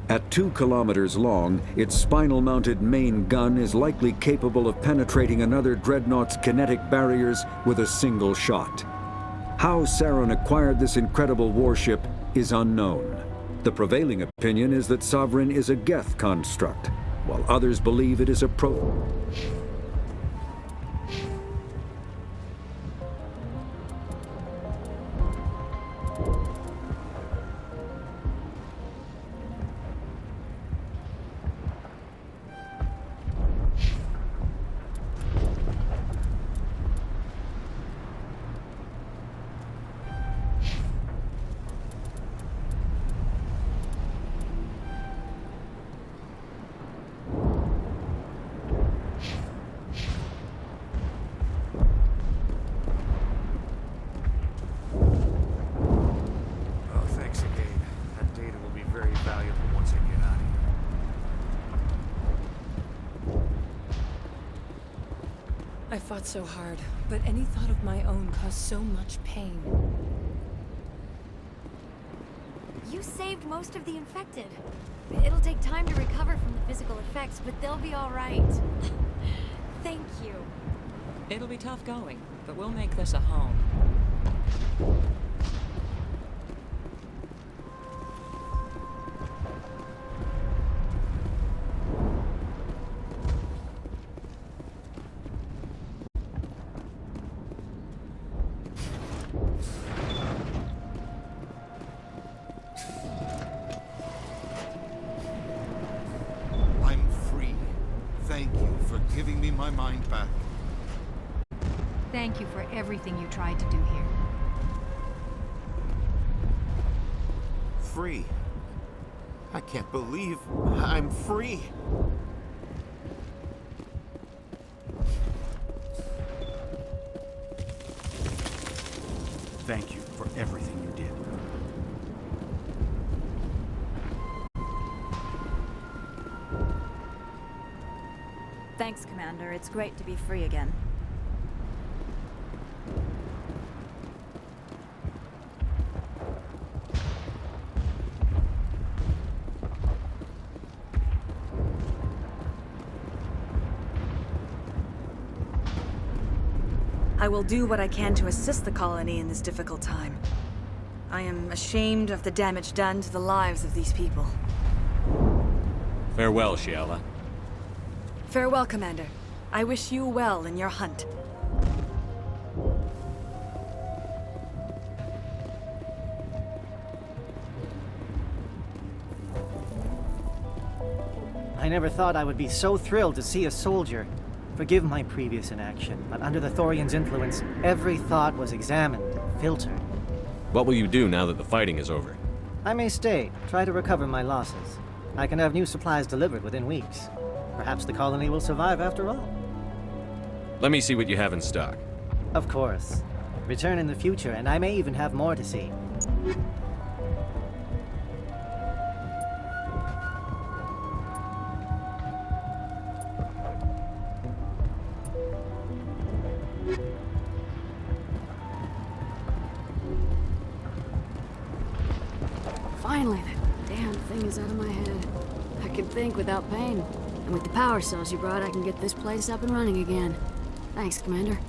At 2 kilometers long, its spinal-mounted main gun is likely capable of penetrating another dreadnought's kinetic barriers with a single shot. How Saren acquired this incredible warship is unknown. The prevailing opinion is that Sovereign is a Geth construct, while others believe it is a I fought so hard, but any thought of my own caused so much pain. You saved most of the infected. It'll take time to recover from the physical effects, but they'll be all right. Thank you. It'll be tough going, but we'll make this a home. I'm free. Thank you for giving me my mind back. Thank you for everything you tried to do here. Free. I can't believe I'm free. Thank you for everything you did. Thanks, Commander. It's great to be free again. I will do what I can to assist the colony in this difficult time. I am ashamed of the damage done to the lives of these people. Farewell, Shiala. Farewell, Commander. I wish you well in your hunt. I never thought I would be so thrilled to see a soldier. Forgive my previous inaction, but under the Thorian's influence, every thought was examined, filtered. What will you do now that the fighting is over? I may stay, try to recover my losses. I can have new supplies delivered within weeks. Perhaps the colony will survive after all. Let me see what you have in stock. Of course. Return in the future, and I may even have more to see. Finally, that damn thing is out of my head. I can think without pain. And with the power cells you brought, I can get this place up and running again. Thanks, Commander.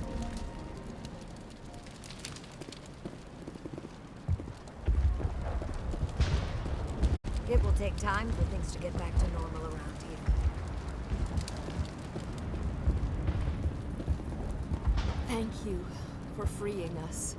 It will take time for things to get back to normal around here. Thank you for freeing us.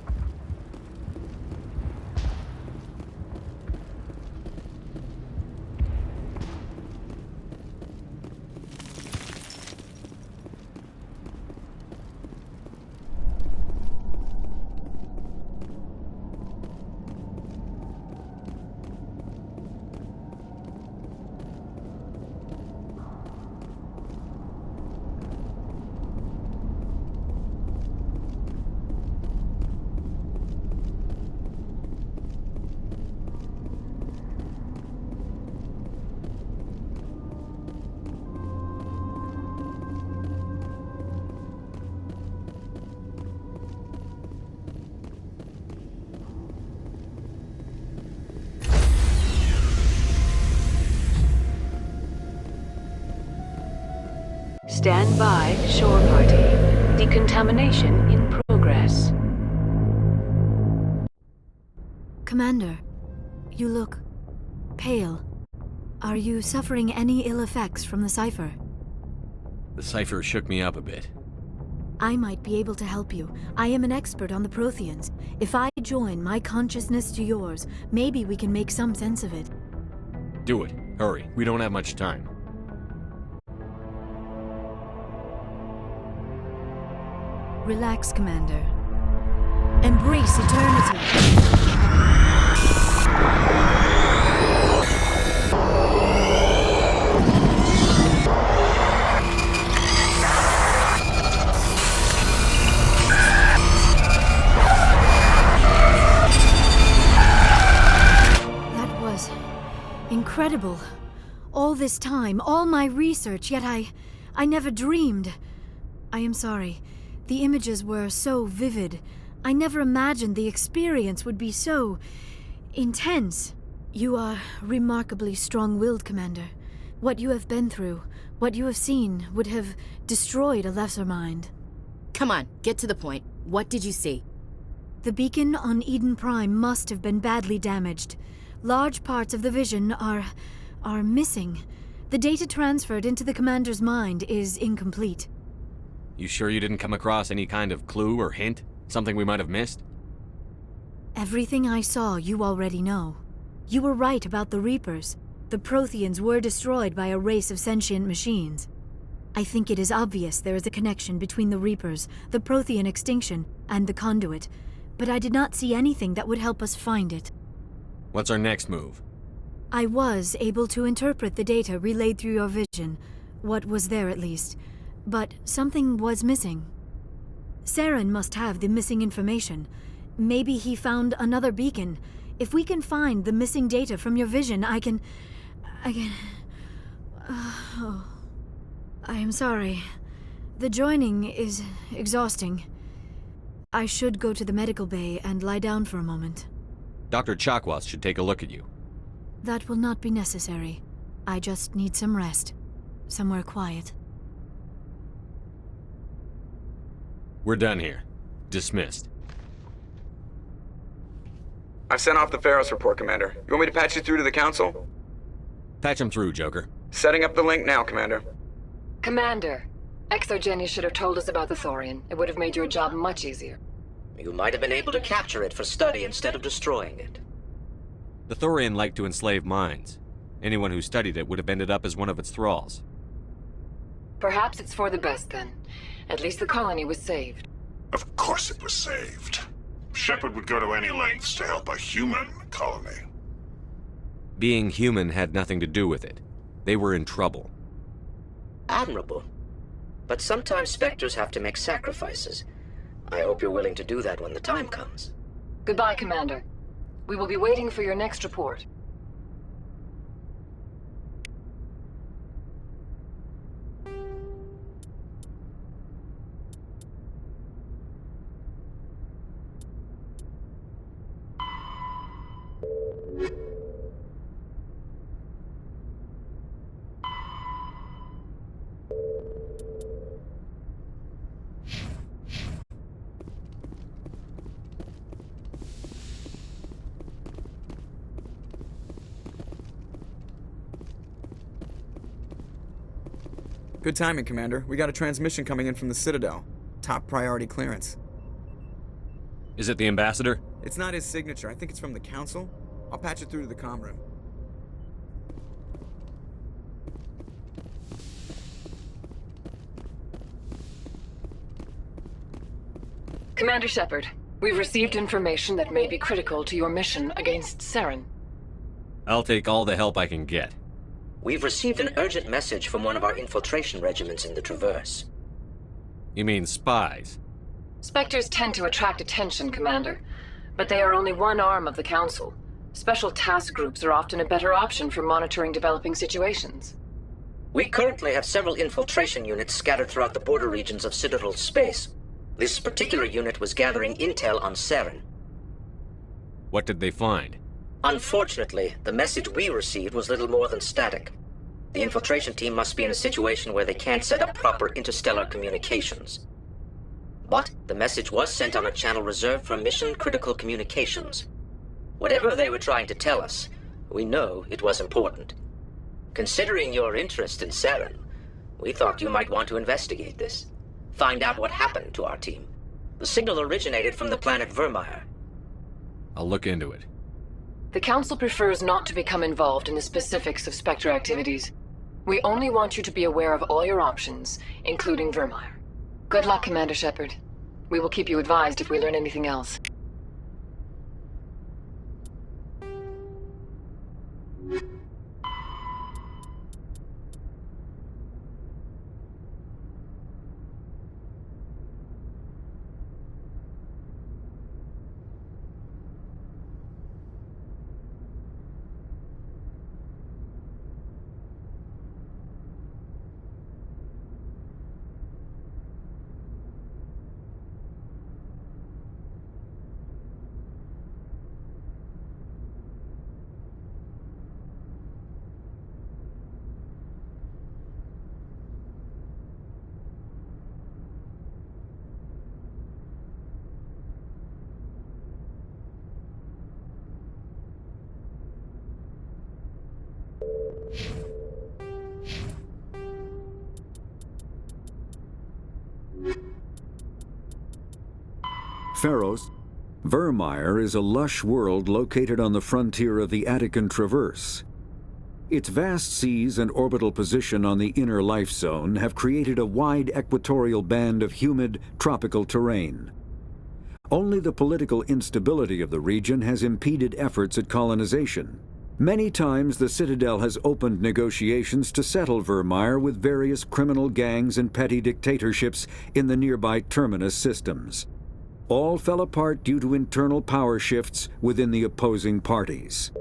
Stand by, shore party. Decontamination in progress. Commander, you look pale. Are you suffering any ill effects from the cipher? The cipher shook me up a bit. I might be able to help you. I am an expert on the Protheans. If I join my consciousness to yours, maybe we can make some sense of it. Do it. Hurry. We don't have much time. Relax, Commander. Embrace eternity. Incredible. All this time, all my research, yet I never dreamed. I am sorry. The images were so vivid. I never imagined the experience would be so intense. You are remarkably strong-willed, Commander. What you have been through, what you have seen, would have destroyed a lesser mind. Come on, get to the point. What did you see? The beacon on Eden Prime must have been badly damaged. Large parts of the vision are missing. The data transferred into the commander's mind is incomplete. You sure you didn't come across any kind of clue or hint? Something we might have missed? Everything I saw you already know. You were right about the Reapers. The Protheans were destroyed by a race of sentient machines. I think it is obvious there is a connection between the Reapers, the Prothean extinction, and the Conduit, but I did not see anything that would help us find it. What's our next move? I was able to interpret the data relayed through your vision. What was there, at least. But something was missing. Saren must have the missing information. Maybe he found another beacon. If we can find the missing data from your vision, I can... I am sorry. The joining is exhausting. I should go to the medical bay and lie down for a moment. Dr. Chakwas should take a look at you. That will not be necessary. I just need some rest. Somewhere quiet. We're done here. Dismissed. I've sent off the Pharos report, Commander. You want me to patch you through to the Council? Patch him through, Joker. Setting up the link now, Commander. Commander, XSS should have told us about the Thorian. It would have made your job much easier. You might have been able to capture it for study instead of destroying it. The Thorian liked to enslave minds. Anyone who studied it would have ended up as one of its thralls. Perhaps it's for the best, then. At least the colony was saved. Of course it was saved. Shepard would go to any lengths to help a human colony. Being human had nothing to do with it. They were in trouble. Admirable. But sometimes Spectres have to make sacrifices. I hope you're willing to do that when the time comes. Goodbye, Commander. We will be waiting for your next report. Good timing, Commander. We got a transmission coming in from the Citadel. Top priority clearance. Is it the Ambassador? It's not his signature. I think it's from the Council. I'll patch it through to the comm room. Commander Shepard, we've received information that may be critical to your mission against Saren. I'll take all the help I can get. We've received an urgent message from one of our infiltration regiments in the Traverse. You mean spies? Spectres tend to attract attention, Commander. But they are only one arm of the Council. Special task groups are often a better option for monitoring developing situations. We currently have several infiltration units scattered throughout the border regions of Citadel space. This particular unit was gathering intel on Saren. What did they find? Unfortunately, the message we received was little more than static. The infiltration team must be in a situation where they can't set up proper interstellar communications. But the message was sent on a channel reserved for mission-critical communications. Whatever they were trying to tell us, we know it was important. Considering your interest in Saren, we thought you might want to investigate this. Find out what happened to our team. The signal originated from the planet Vermeer. I'll look into it. The Council prefers not to become involved in the specifics of Spectre activities. We only want you to be aware of all your options, including Vermeer. Good luck, Commander Shepard. We will keep you advised if we learn anything else. Pharos, Vermeer is a lush world located on the frontier of the Attican Traverse. Its vast seas and orbital position on the inner life zone have created a wide equatorial band of humid, tropical terrain. Only the political instability of the region has impeded efforts at colonization. Many times the Citadel has opened negotiations to settle Vermeer with various criminal gangs and petty dictatorships in the nearby Terminus systems. All fell apart due to internal power shifts within the opposing parties.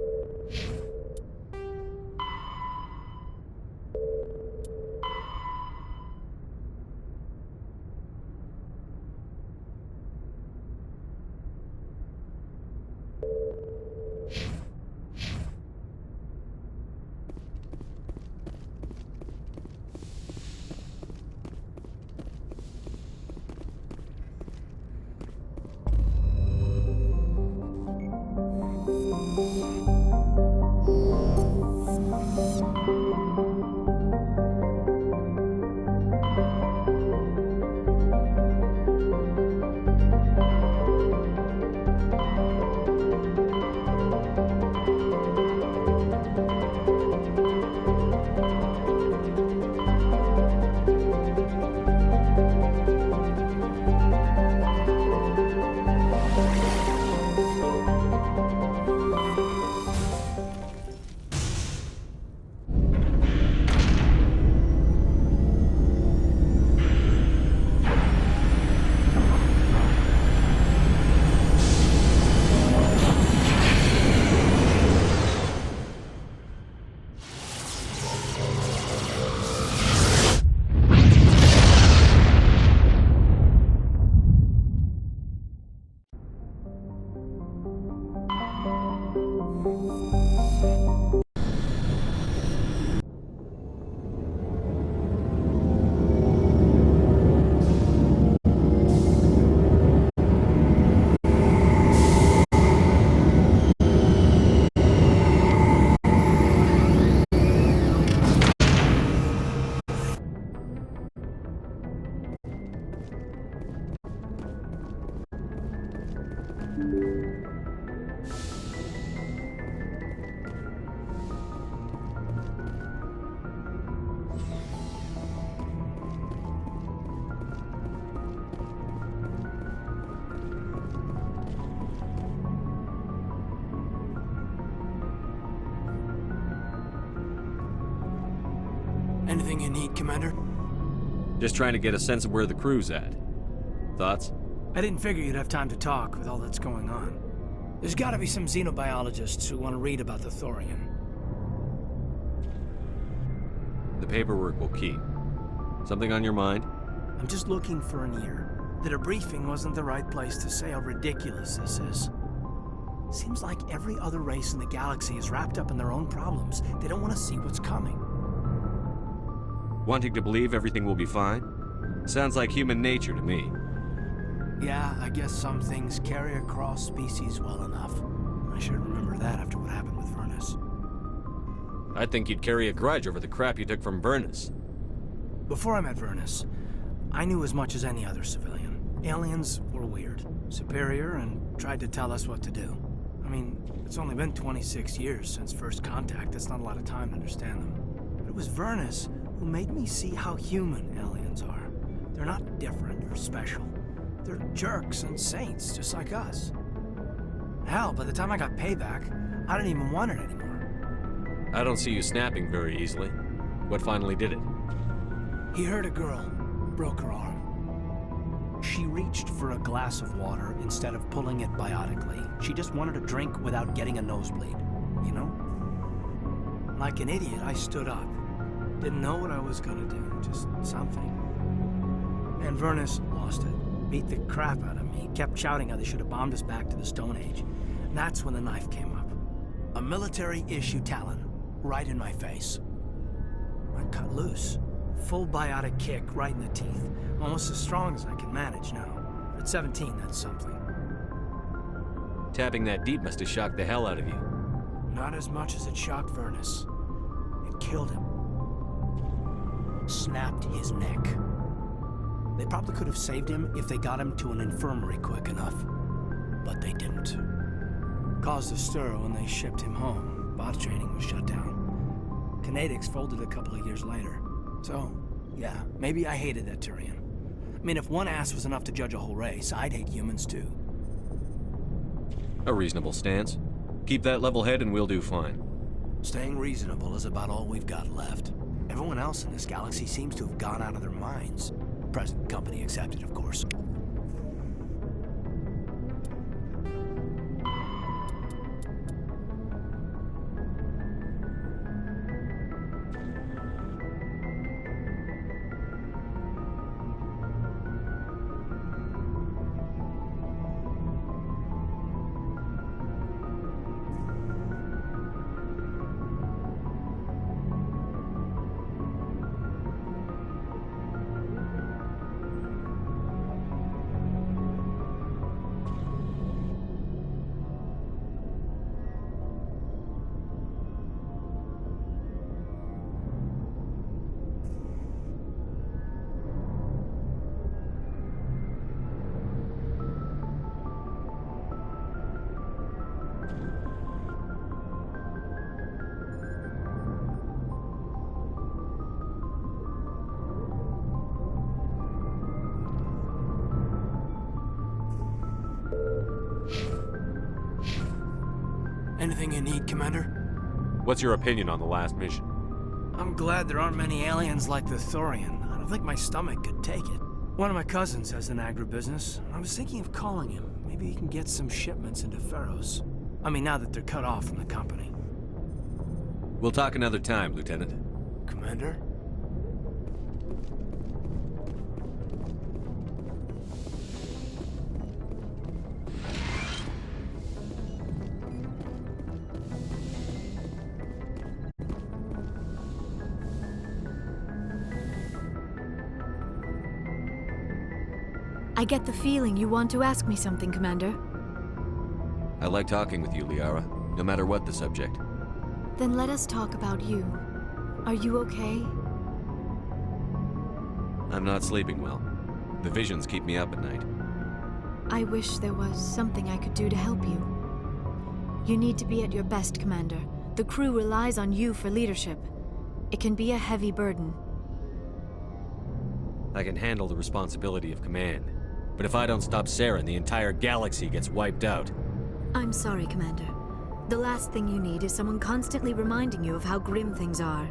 Anything you need, Commander? Just trying to get a sense of where the crew's at. Thoughts? I didn't figure you'd have time to talk with all that's going on. There's gotta be some xenobiologists who want to read about the Thorian. The paperwork will keep. Something on your mind? I'm just looking for an ear. The debriefing wasn't the right place to say how ridiculous this is. Seems like every other race in the galaxy is wrapped up in their own problems. They don't want to see what's coming. Wanting to believe everything will be fine? Sounds like human nature to me. Yeah, I guess some things carry across species well enough. I should remember that after what happened with Vernus. I think you'd carry a grudge over the crap you took from Vernus. Before I met Vernus, I knew as much as any other civilian. Aliens were weird, superior, and tried to tell us what to do. I mean, it's only been 26 years since first contact. That's not a lot of time to understand them. But it was Vernus who made me see how human aliens are. They're not different or special. They're jerks and saints, just like us. Hell, by the time I got payback, I didn't even want it anymore. I don't see you snapping very easily. What finally did it? He hurt a girl, broke her arm. She reached for a glass of water instead of pulling it biotically. She just wanted a drink without getting a nosebleed, you know? Like an idiot, I stood up. Didn't know what I was gonna do, just something. And Vernus lost it. Beat the crap out of me. Kept shouting how they should have bombed us back to the Stone Age. And that's when the knife came up. A military-issue talon, right in my face. I cut loose. Full biotic kick right in the teeth. Almost as strong as I can manage now. At 17, that's something. Tapping that deep must have shocked the hell out of you. Not as much as it shocked Vernus. It killed him. Snapped his neck. They probably could have saved him if they got him to an infirmary quick enough. But they didn't. Caused a stir when they shipped him home. Bot training was shut down. Kinetics folded a couple of years later. So, yeah, maybe I hated that Turian. I mean, if one ass was enough to judge a whole race, I'd hate humans too. A reasonable stance. Keep that level head and we'll do fine. Staying reasonable is about all we've got left. Everyone else in this galaxy seems to have gone out of their minds. Present company accepted, of course. Anything you need, Commander? What's your opinion on the last mission? I'm glad there aren't many aliens like the Thorian. I don't think my stomach could take it. One of my cousins has an agribusiness. I was thinking of calling him. Maybe he can get some shipments into Pharos. I mean, now that they're cut off from the company. We'll talk another time, Lieutenant. Commander? I get the feeling you want to ask me something, Commander. I like talking with you, Liara, no matter what the subject. Then let us talk about you. Are you okay? I'm not sleeping well. The visions keep me up at night. I wish there was something I could do to help you. You need to be at your best, Commander. The crew relies on you for leadership. It can be a heavy burden. I can handle the responsibility of command. But if I don't stop Saren, the entire galaxy gets wiped out. I'm sorry, Commander. The last thing you need is someone constantly reminding you of how grim things are.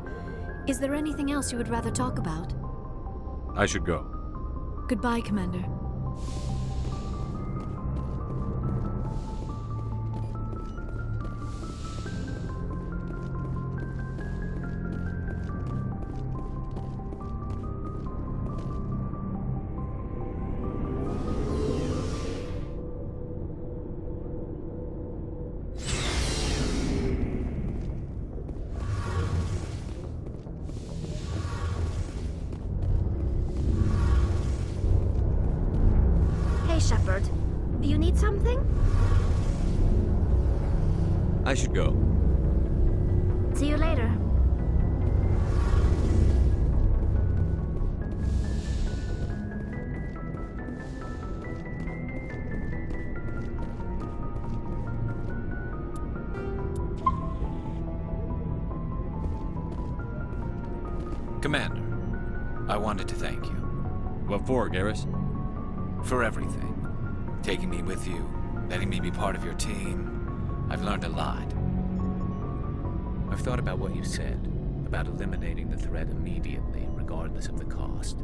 Is there anything else you would rather talk about? I should go. Goodbye, Commander. Hey, Shepard. You need something? I should go. See you later. Commander, I wanted to thank you. What for, Garrus? For everything. Taking me with you, letting me be part of your team. I've learned a lot. I've thought about what you said, about eliminating the threat immediately, regardless of the cost.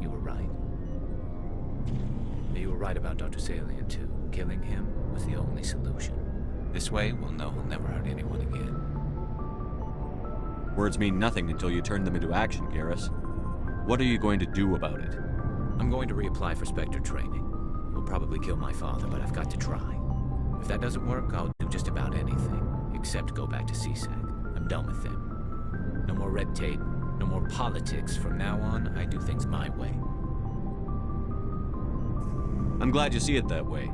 You were right. You were right about Dr. Salian, too. Killing him was the only solution. This way, we'll know he'll never hurt anyone again. Words mean nothing until you turn them into action, Garrus. What are you going to do about it? I'm going to reapply for Spectre training. It will probably kill my father, but I've got to try. If that doesn't work, I'll do just about anything, except go back to CSEC. I'm done with them. No more red tape, no more politics. From now on, I do things my way. I'm glad you see it that way.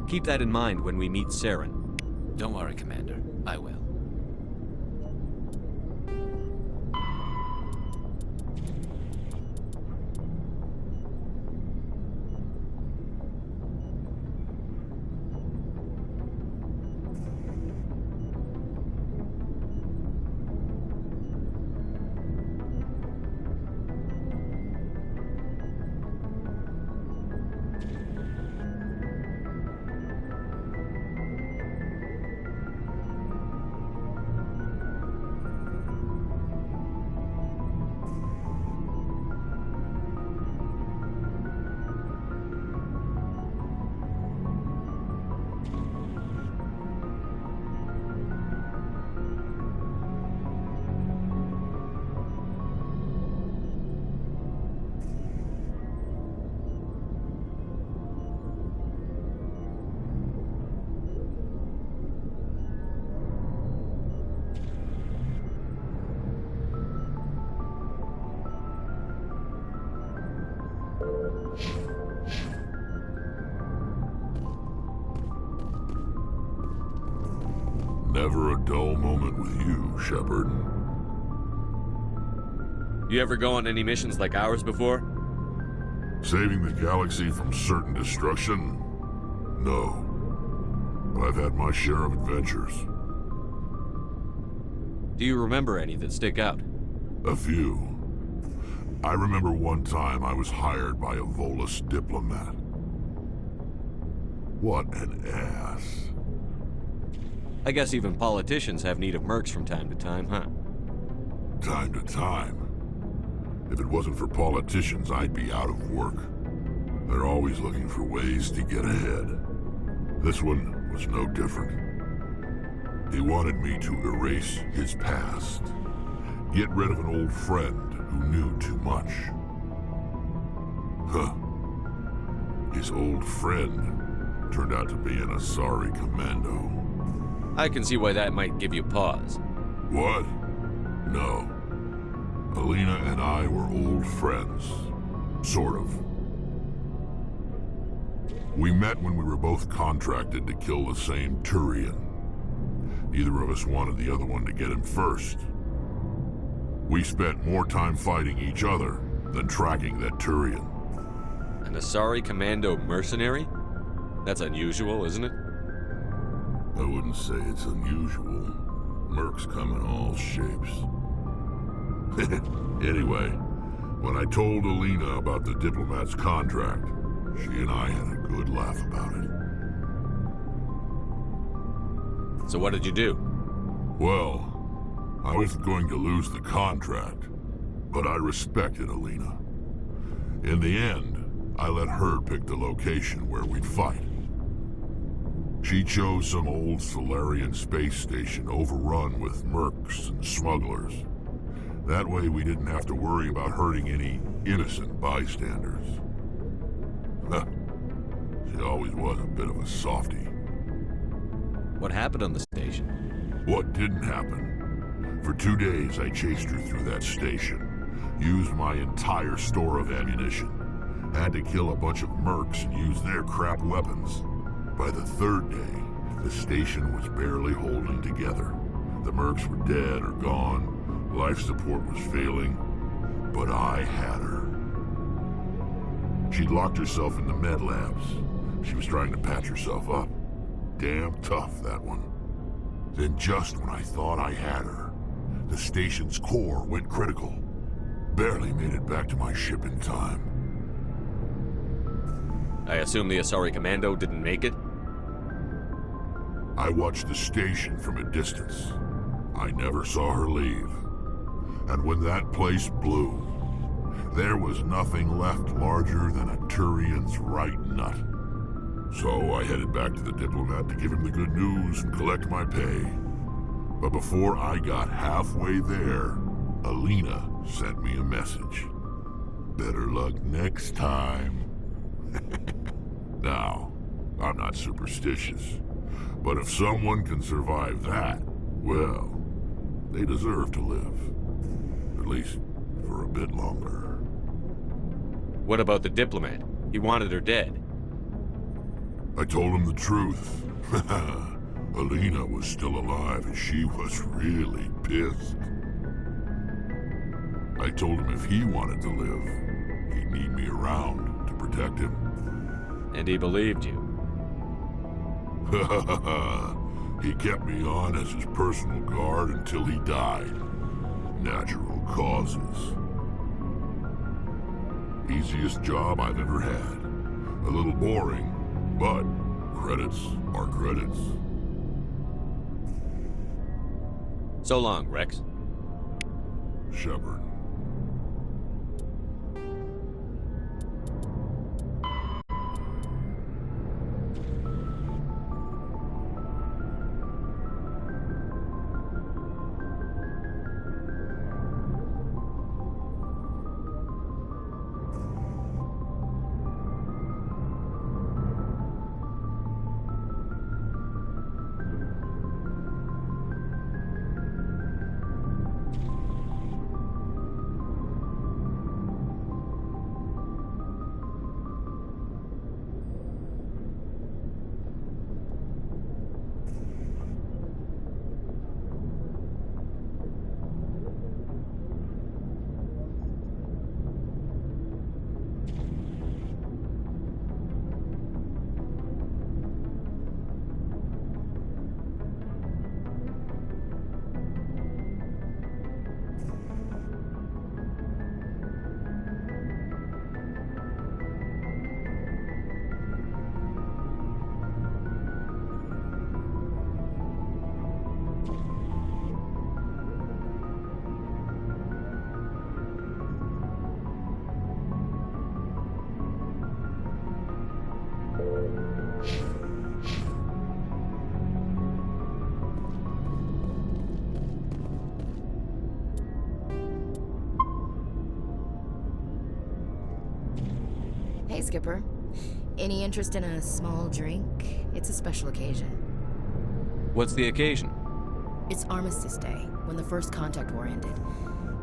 Keep that in mind when we meet Saren. Don't worry, Commander. I will. Never a dull moment with you, Shepard. You ever go on any missions like ours before? Saving the galaxy from certain destruction? No. But I've had my share of adventures. Do you remember any that stick out? A few. I remember one time I was hired by a Volus diplomat. What an ass. I guess even politicians have need of mercs from time to time, huh? Time to time. If it wasn't for politicians, I'd be out of work. They're always looking for ways to get ahead. This one was no different. He wanted me to erase his past. Get rid of an old friend who knew too much. Huh. His old friend turned out to be an Asari commando. I can see why that might give you pause. What? No. Alina and I were old friends. Sort of. We met when we were both contracted to kill the same Turian. Neither of us wanted the other one to get him first. We spent more time fighting each other than tracking that Turian. An Asari commando mercenary? That's unusual, isn't it? I wouldn't say it's unusual. Mercs come in all shapes. Anyway, when I told Alina about the diplomat's contract, she and I had a good laugh about it. So what did you do? Well, I wasn't going to lose the contract, but I respected Alina. In the end, I let her pick the location where we'd fight. She chose some old Solarian space station overrun with mercs and smugglers. That way we didn't have to worry about hurting any innocent bystanders. She always was a bit of a softie. What happened on the station? What didn't happen? For 2 days I chased her through that station, used my entire store of ammunition, Had to kill a bunch of mercs and use their crap weapons. By the third day, the station was barely holding together. The mercs were dead or gone, life support was failing, but I had her. She'd locked herself in the med labs. She was trying to patch herself up. Damn tough, that one. Then just when I thought I had her, the station's core went critical. Barely made it back to my ship in time. I assume the Asari Commando didn't make it? I watched the station from a distance. I never saw her leave. And when that place blew, there was nothing left larger than a Turian's right nut. So I headed back to the diplomat to give him the good news and collect my pay. But before I got halfway there, Alina sent me a message. Better luck next time. Now, I'm not superstitious, but if someone can survive that, well, they deserve to live. At least for a bit longer. What about the diplomat? He wanted her dead. I told him the truth. Alina was still alive and she was really pissed. I told him if he wanted to live, he'd need me around to protect him. And he believed you. He kept me on as his personal guard until he died. Natural causes. Easiest job I've ever had. A little boring, but credits are credits. So long, Rex. Shepard. Hey, Skipper. Any interest in a small drink? It's a special occasion. What's the occasion? It's Armistice Day, when the First Contact War ended.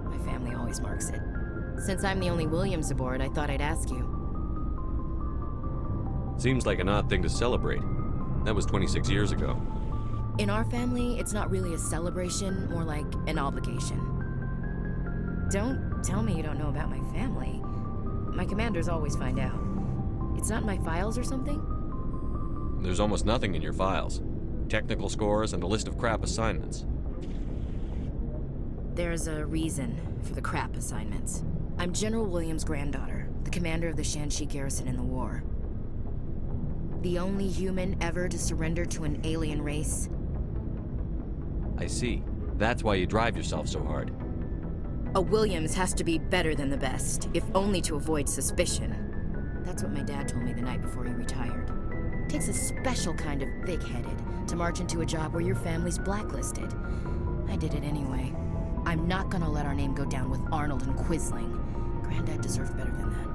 My family always marks it. Since I'm the only Williams aboard, I thought I'd ask you. Seems like an odd thing to celebrate. That was 26 years ago. In our family, it's not really a celebration, more like an obligation. Don't tell me you don't know about my family. My commanders always find out. It's not in my files or something? There's almost nothing in your files. Technical scores and a list of crap assignments. There's a reason for the crap assignments. I'm General Williams' granddaughter, the commander of the Shanxi garrison in the war. The only human ever to surrender to an alien race. I see. That's why you drive yourself so hard. A Williams has to be better than the best, if only to avoid suspicion. That's what my dad told me the night before he retired. It takes a special kind of thick-headed to march into a job where your family's blacklisted. I did it anyway. I'm not gonna let our name go down with Arnold and Quisling. Granddad deserved better than that.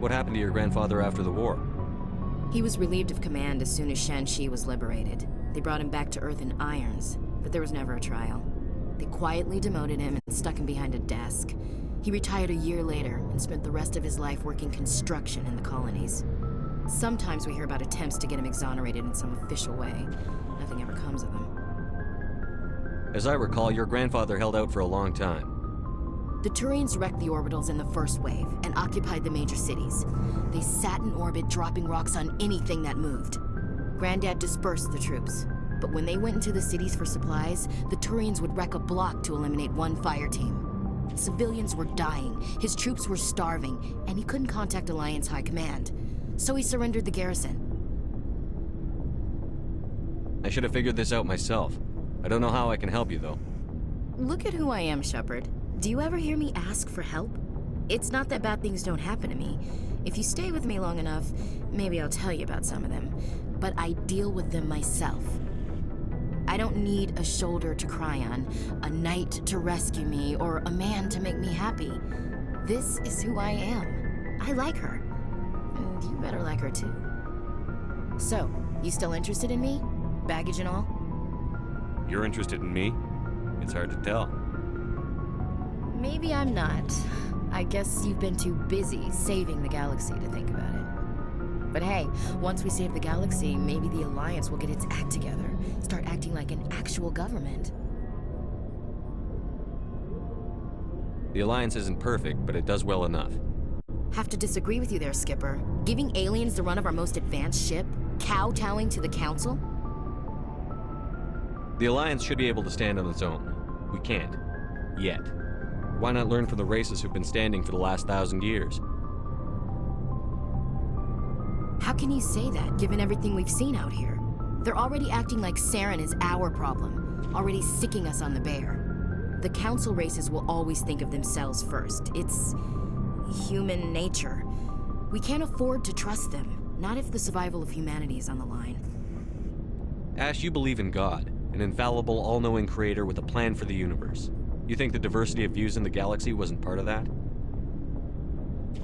What happened to your grandfather after the war? He was relieved of command as soon as Shanxi was liberated. They brought him back to Earth in irons. but there was never a trial. They quietly demoted him and stuck him behind a desk. He retired a year later and spent the rest of his life working construction in the colonies. Sometimes we hear about attempts to get him exonerated in some official way. Nothing ever comes of them. As I recall, your grandfather held out for a long time. The Turians wrecked the orbitals in the first wave and occupied the major cities. They sat in orbit, dropping rocks on anything that moved. Granddad dispersed the troops, but when they went into the cities for supplies, the Turians would wreck a block to eliminate one fire team. Civilians were dying, his troops were starving, and he couldn't contact Alliance High Command. So he surrendered the garrison. I should have figured this out myself. I don't know how I can help you, though. Look at who I am, Shepard. Do you ever hear me ask for help? It's not that bad things don't happen to me. If you stay with me long enough, maybe I'll tell you about some of them. But I deal with them myself. I don't need a shoulder to cry on, a knight to rescue me, or a man to make me happy. This is who I am. I like her. And you better like her too. So, you still interested in me? Baggage and all? You're interested in me? It's hard to tell. Maybe I'm not. I guess you've been too busy saving the galaxy to think about it. But hey, once we save the galaxy, maybe the Alliance will get its act together. Start acting like an actual government. The Alliance isn't perfect, but it does well enough. Have to disagree with you there, Skipper. Giving aliens the run of our most advanced ship? Kowtowing to the Council? The Alliance should be able to stand on its own. We can't. Yet. Why not learn from the races who've been standing for the last 1,000 years? How can you say that, given everything we've seen out here? They're already acting like Saren is our problem, already sicking us on the bear. The Council races will always think of themselves first. It's human nature. We can't afford to trust them, not if the survival of humanity is on the line. Ash, you believe in God, an infallible, all-knowing creator with a plan for the universe. You think the diversity of views in the galaxy wasn't part of that?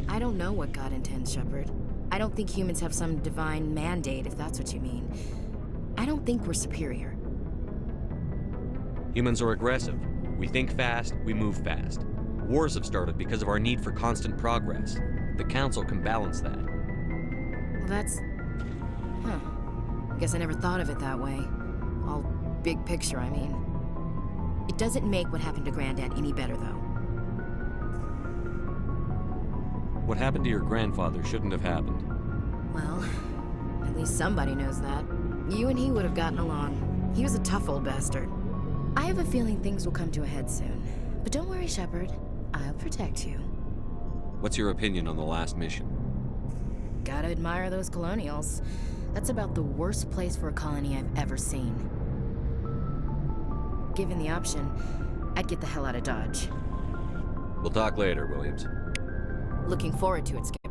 I don't know what God intends, Shepard. I don't think humans have some divine mandate, if that's what you mean. I don't think we're superior. Humans are aggressive. We think fast, we move fast. Wars have started because of our need for constant progress. The Council can balance that. Well, that's... Huh. I guess I never thought of it that way. All big picture, I mean. It doesn't make what happened to Granddad any better, though. What happened to your grandfather shouldn't have happened. Well, at least somebody knows that. You and he would have gotten along. He was a tough old bastard. I have a feeling things will come to a head soon. But don't worry, Shepard. I'll protect you. What's your opinion on the last mission? Gotta admire those colonials. That's about the worst place for a colony I've ever seen. Given the option, I'd get the hell out of Dodge. We'll talk later, Williams. Looking forward to it, Skipper.